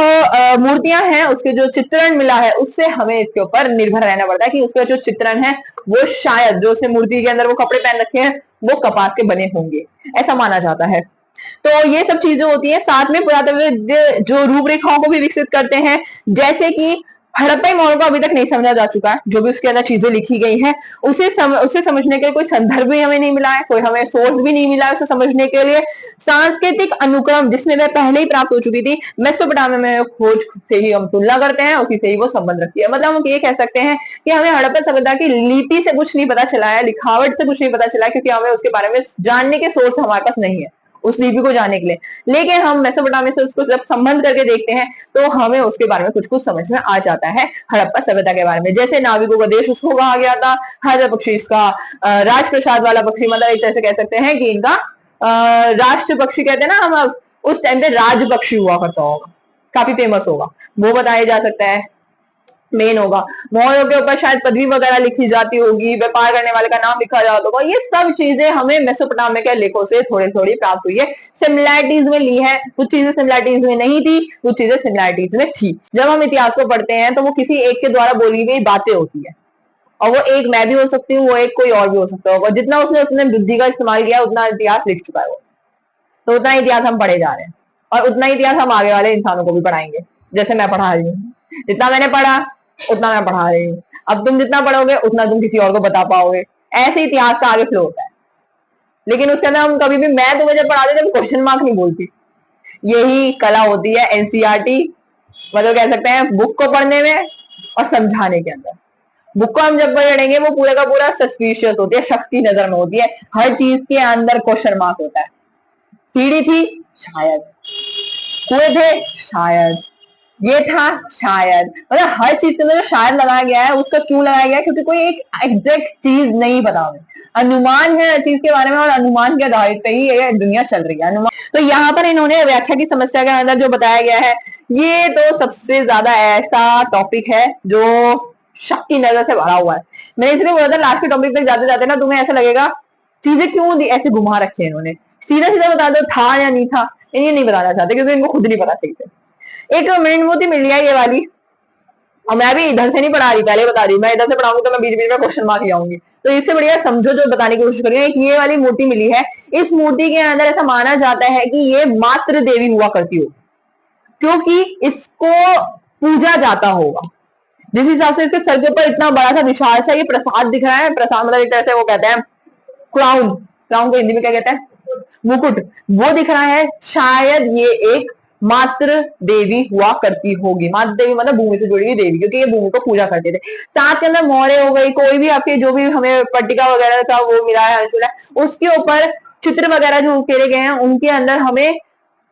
मूर्तियां हैं, उसके जो चित्रण मिला है, उससे हमें इसके ऊपर निर्भर रहना पड़ता है कि उसका जो चित्रण है वो शायद जो उसने मूर्ति के अंदर वो कपड़े पहन रखे हैं वो कपास के बने होंगे, ऐसा माना जाता है। तो ये सब चीजें होती हैं। साथ में पुरातत्वविद जो रूपरेखाओं को भी विकसित करते हैं, जैसे कि हड़प्पा मोहर को अभी तक नहीं समझा जा चुका है, जो भी उसके अंदर चीजें लिखी गई हैं उसे समझने के लिए कोई संदर्भ भी हमें नहीं मिला है, कोई हमें सोर्स भी नहीं मिला है उसे समझने के लिए। सांस्कृतिक अनुक्रम जिसमें वह पहले ही प्राप्त हो चुकी थी, मेसोपोटामिया में खोज से ही हम तुलना करते हैं, उसी से ही वो संबंध रखती है। मतलब हम ये कह सकते हैं कि हमें हड़प्पा सभ्यता की लिपि से कुछ नहीं पता चला है, लिखावट से कुछ नहीं पता चला है, क्योंकि हमें उसके बारे में जानने के सोर्स हमारे पास नहीं है उस लिपि को जानने के लिए। लेकिन हम मेसोपोटामिया से उसको जब संबंध करके देखते हैं तो हमें उसके बारे में कुछ कुछ समझ में आ जाता है हड़प्पा सभ्यता के बारे में। जैसे नाविकों का देश उसको कहा गया था, हाजा पक्षी इसका राजप्रसाद वाला पक्षी, मतलब एक तरह से कह सकते हैं कि इनका राष्ट्र पक्षी कहते हैं ना हम, उस टाइम पे राज पक्षी हुआ करता होगा, काफी फेमस होगा, वो बताया जा सकता है, मेन होगा। मोहरों के ऊपर शायद पदवी वगैरह लिखी जाती होगी, व्यापार करने वाले का नाम लिखा जाता होगा। ये सब चीजें हमें मेसोपोटामिया के लेखों से थोड़ी थोड़ी प्राप्त हुई है, सिमिलैरिटीज में ली है। कुछ चीजें सिमिलैरिटीज में नहीं थी, कुछ चीजें सिमिलैरिटीज में थी। जब हम इतिहास को पढ़ते हैं तो वो किसी एक के द्वारा बोली गई बातें होती है, और वो एक मैं भी हो सकती हूँ, वो एक कोई और भी हो सकता होगा। जितना उसने अपने बुद्धि का इस्तेमाल किया उतना इतिहास लिख चुका है वो, तो उतना इतिहास हम पढ़े जा रहे हैं, और उतना इतिहास हम आगे वाले इंसानों को भी पढ़ाएंगे, जैसे मैं पढ़ा रही हूँ। जितना मैंने पढ़ा उतना मैं पढ़ा रही हूँ, अब तुम जितना पढ़ोगे उतना तुम किसी और को बता पाओगे। ऐसे इतिहास का आगे फ्लो होता है। लेकिन उसके अंदर हम कभी भी, मैं तुम्हें जब पढ़ाती जब क्वेश्चन मार्क नहीं बोलती। यही कला होती है एनसीईआरटी, मतलब कह सकते हैं बुक को पढ़ने में और समझाने के अंदर। बुक को हम जब पढ़ेंगे वो पूरा का पूरा सस्पिशियस होती है, शक की नजर में होती है, हर चीज के अंदर क्वेश्चन मार्क होता है। सीढ़ी थी शायद, कुएं थे शायद, ये था शायद, मतलब हर चीज के अंदर जो शायद लगाया गया है, उसका क्यों लगाया गया है, क्योंकि कोई एक एग्जैक्ट चीज नहीं पता हमें। अनुमान है हर चीज के बारे में, और अनुमान के आधार पे ही ये दुनिया चल रही है, अनुमान। तो यहाँ पर इन्होंने व्याख्या की समस्या के अंदर जो बताया गया है, ये तो सबसे ज्यादा ऐसा टॉपिक है जो शक की नजर से भरा हुआ है। मैंने इसलिए बोला था लास्ट के टॉपिक तक जाते जाते ना तुम्हें ऐसा लगेगा चीजें क्यों ऐसे घुमा रखी है इन्होंने, सीधा सीधा बता दो था या नहीं था, ये नहीं बताना चाहते क्योंकि इनको खुद नहीं पता सही से। एक मिनट मोती मिल गया ये वाली, और मैं भी इधर से नहीं पढ़ा रही, पहले बता रही हूँ, मैं इधर से पढ़ाऊंगी तो मैं बीच बीच में क्वेश्चन मार्क जाऊंगी, तो इससे बढ़िया समझो जो बताने की कोशिश कर रही है। ये वाली मोटी मिली है, इस मूर्ति के अंदर ऐसा माना जाता है कि ये मातृ देवी हुआ करती हो, क्योंकि इसको पूजा जाता होगा। जिस हिसाब से इसके सर के ऊपर इतना बड़ा सा विशाल सा ये प्रसाद दिख रहा है, प्रसाद मतलब एक तरह से वो कहते हैं क्राउन, क्राउन को हिंदी में क्या कहते हैं, मुकुट, वो दिख रहा है, शायद ये एक मातृ देवी हुआ करती होगी। मातृ देवी मतलब भूमि से जुड़ी हुई देवी, क्योंकि ये भूमि को पूजा करते थे। साथ के अंदर मोहरे हो गई, कोई भी आपके जो भी हमें पट्टिका वगैरह का वो मिला है अंशुल है, उसके ऊपर चित्र वगैरह जो उकेरे गए हैं उनके अंदर हमें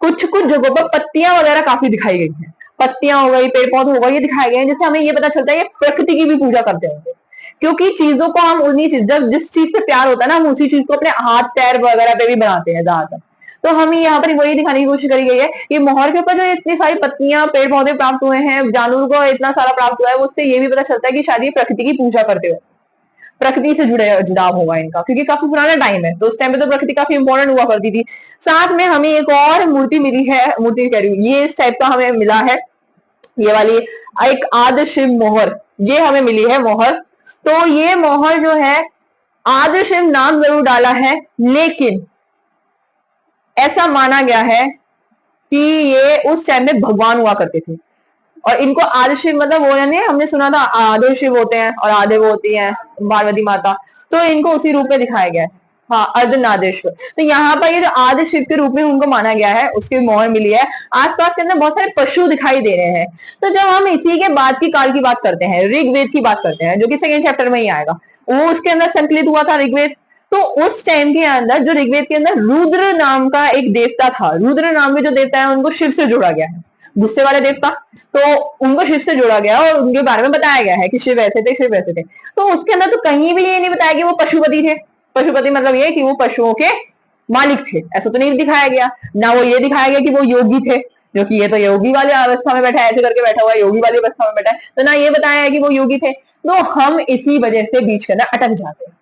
कुछ कुछ जगहों पर पत्तियां वगैरह काफी दिखाई गई हैं, पत्तियां हो गई, पेड़ पौधे हो गए, ये दिखाए गए हैं, जिससे हमें ये पता चलता है ये प्रकृति की भी पूजा करते होंगे। क्योंकि चीजों को हम उन्हीं चीज, जब जिस चीज से प्यार होता है ना, हम उसी चीज को अपने हाथ पैर वगैरह पे भी बनाते हैं ज्यादातर। तो हमें यहाँ पर वही दिखाने की कोशिश करी गई है कि मोहर के ऊपर जो इतनी सारी पत्तियां पेड़ पौधे प्राप्त हुए हैं, जानवरों को इतना सारा प्राप्त हुआ है, उससे ये भी पता चलता है कि शायद ये प्रकृति की पूजा करते हो, प्रकृति से जुड़े जुड़ाव होगा इनका, क्योंकि काफी पुराना टाइम है, तो उस टाइम पे तो प्रकृति काफी इंपॉर्टेंट हुआ करती थी। साथ में हमें एक और मूर्ति मिली है, मूर्ति कह रही हूँ, ये इस टाइप का हमें मिला है, ये वाली एक आदि शिव मोहर, ये हमें मिली है मोहर। तो ये मोहर जो है आदि शिव नाम जरूर डाला है, लेकिन ऐसा माना गया है कि ये उस टाइम में भगवान हुआ करते थे, और इनको आदि शिव मतलब वो, यानी हमने सुना था आधे शिव होते हैं और आधे वो होती हैं पार्वती माता, तो इनको उसी रूप में दिखाया गया है। हाँ, अर्धनादेश्वर। तो यहाँ पर ये जो आदि शिव के रूप में उनको माना गया है, उसकी मोहर मिली है। आसपास के अंदर बहुत सारे पशु दिखाई दे रहे हैं। तो जब हम इसी के बाद की काल की बात करते हैं, ऋग्वेद की बात करते हैं, जो कि सेकेंड चैप्टर में ही आएगा, वो उसके अंदर संकलित हुआ था ऋग्वेद। तो उस टाइम के अंदर जो ऋग्वेद के अंदर रुद्र नाम का एक देवता था, रुद्र नाम के जो देवता है उनको शिव से जोड़ा गया है, गुस्से वाले देवता, तो उनको शिव से जोड़ा गया और उनके बारे में बताया गया है कि शिव ऐसे थे, शिव ऐसे थे। तो उसके अंदर तो कहीं भी ये नहीं बताया कि वो पशुपति थे। पशुपति मतलब ये कि वो पशुओं के मालिक थे, ऐसा तो नहीं दिखाया गया। ना वो ये दिखाया गया कि वो योगी थे, जो कि ये तो योगी वाली अवस्था में बैठा है, ऐसे करके बैठा हुआ है, योगी वाली अवस्था में बैठा है, तो ना ये बताया है कि वो योगी थे। तो हम इसी वजह से बीच के अंदर अटक जाते हैं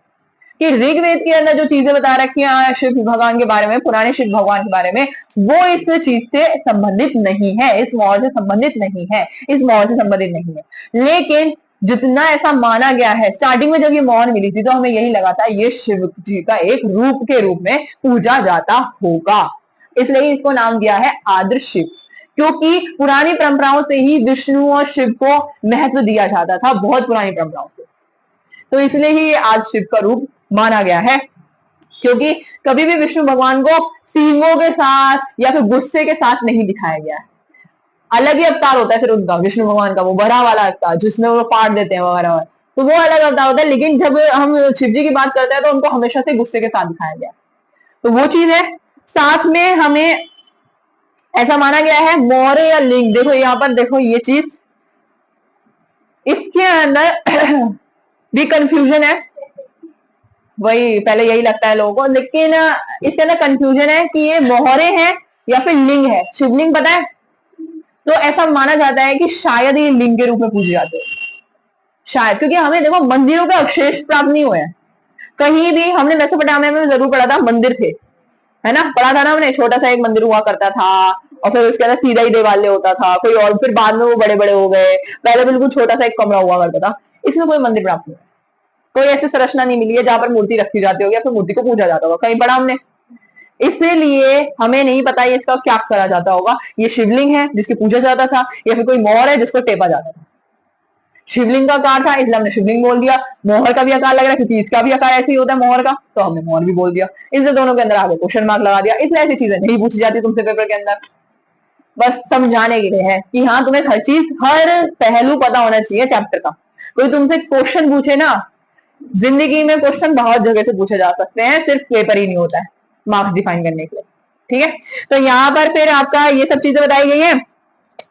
कि ऋग्वेद के अंदर जो चीजें बता रखी हैं शिव भगवान के बारे में, पुराने शिव भगवान के बारे में, वो इस चीज से संबंधित नहीं है, इस मोहर से संबंधित नहीं है, इस मोहर से संबंधित नहीं है। लेकिन जितना ऐसा माना गया है, स्टार्टिंग में जब ये मोहर मिली थी तो हमें यही लगा था ये शिव जी का एक रूप के रूप में पूजा जाता होगा, इसलिए इसको नाम दिया है आदि शिव, क्योंकि पुरानी परंपराओं से ही विष्णु और शिव को महत्व दिया जाता था, बहुत पुरानी परंपराओं से। तो इसलिए ही ये आदि शिव का रूप माना गया है, क्योंकि कभी भी विष्णु भगवान को सींगों के साथ या फिर गुस्से के साथ नहीं दिखाया गया है। अलग ही अवतार होता है फिर उनका, विष्णु भगवान का वो बड़ा वाला अवतार जिसमें वो फाड़ देते हैं वगैरह, तो वो अलग अवतार होता है। लेकिन जब हम शिव जी की बात करते हैं तो उनको हमेशा से गुस्से के साथ दिखाया गया, तो वो चीज है। साथ में हमें ऐसा माना गया है मोरे या लिंग, देखो यहाँ पर देखो ये चीज, इसके अंदर भी कंफ्यूजन है, वही पहले यही लगता है लोगों को, लेकिन इसके अंदर कंफ्यूजन है कि ये मोहरे हैं या फिर लिंग है। शिवलिंग पता है, तो ऐसा माना जाता है कि शायद ये लिंग के रूप में पूजे जाते हैं, शायद, क्योंकि हमें देखो मंदिरों के अवशेष प्राप्त नहीं हुए हैं कहीं भी। हमने मेसोपोटामिया में जरूर पढ़ा था मंदिर थे, है ना, पढ़ा था ना हमने, छोटा सा एक मंदिर हुआ करता था और फिर उसके अंदर सीधा ही देवालय होता था कोई, और फिर बाद में वो बड़े बड़े हो गए, पहले बिल्कुल छोटा सा एक कमरा हुआ करता था। इसमें कोई मंदिर प्राप्त नहीं, कोई ऐसी संरचना नहीं मिली है जहां पर मूर्ति रखी जाती होगी या फिर मूर्ति को पूजा जाता होगा, कहीं पढ़ा हमने। इसलिए हमें नहीं पता ये इसका क्या करा जाता होगा, ये शिवलिंग है जिसकी पूजा जाता था या फिर कोई मोहर है जिसको टेपा जाता था। शिवलिंग का आकार था इसलिए हमने शिवलिंग बोल दिया, मोहर का भी आकार लग रहा है क्योंकि इसका भी आकार ऐसे ही होता है मोहर का, तो हमने मोहर भी बोल दिया। इसलिए दोनों के अंदर आगे क्वेश्चन मार्क लगा दिया, इसलिए ऐसी चीजें नहीं पूछी जाती तुमसे पेपर के अंदर, बस समझाने के लिए है कि हाँ तुम्हें हर चीज हर पहलू पता होना चाहिए चैप्टर का। कोई तुमसे क्वेश्चन पूछे ना, जिंदगी में क्वेश्चन बहुत जगह से पूछे जा सकते हैं, सिर्फ पेपर ही नहीं होता है मार्क्स डिफाइन करने के लिए, ठीक है। तो यहाँ पर फिर आपका ये सब चीजें बताई गई है।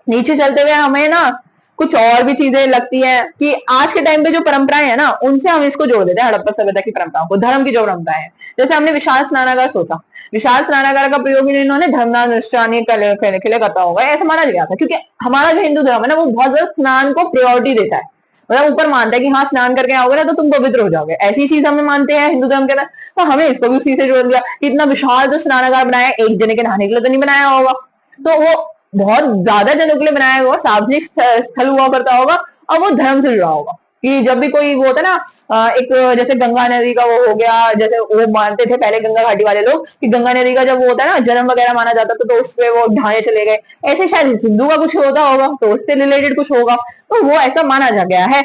नीचे चलते हुए हमें ना कुछ और भी चीजें लगती है कि आज के टाइम पे जो परंपराएं है ना उनसे हम इसको जोड़ देते हैं हड़प्पा सभ्यता की परंपराओं को, धर्म की जो परंपराएं है। जैसे हमने विशाल स्नानागार सोचा, विशाल स्नानागार का प्रयोग इन्होंने धर्मानुष्ठान के लिए करता होगा, ऐसा माना गया था, क्योंकि हमारा जो हिंदू धर्म है ना वो बहुत ज्यादा स्नान को प्रायोरिटी देता है, मतलब ऊपर मानता है कि हाँ स्नान करके आओगे ना तो तुम पवित्र हो जाओगे, ऐसी चीज हमें मानते हैं हिंदू धर्म के अंदर। तो हमें इसको भी उसी से जोड़ दिया। इतना विशाल जो स्नानागार बनाया, एक जने के नहाने के लिए तो नहीं बनाया होगा, तो वो बहुत ज्यादा जनों के लिए बनाया हुआ सार्वजनिक स्थल हुआ करता होगा और वो धर्म से जुड़ा होगा। कि जब भी कोई वो होता है ना, एक जैसे गंगा नदी का वो हो गया, जैसे वो मानते थे पहले गंगा घाटी वाले लोग कि गंगा नदी का जब वो होता है ना जन्म वगैरह माना जाता था, तो उस पे वो ढाए चले गए। ऐसे शायद सिंधु का कुछ होता होगा, तो उससे रिलेटेड कुछ होगा, तो वो ऐसा माना जा गया है।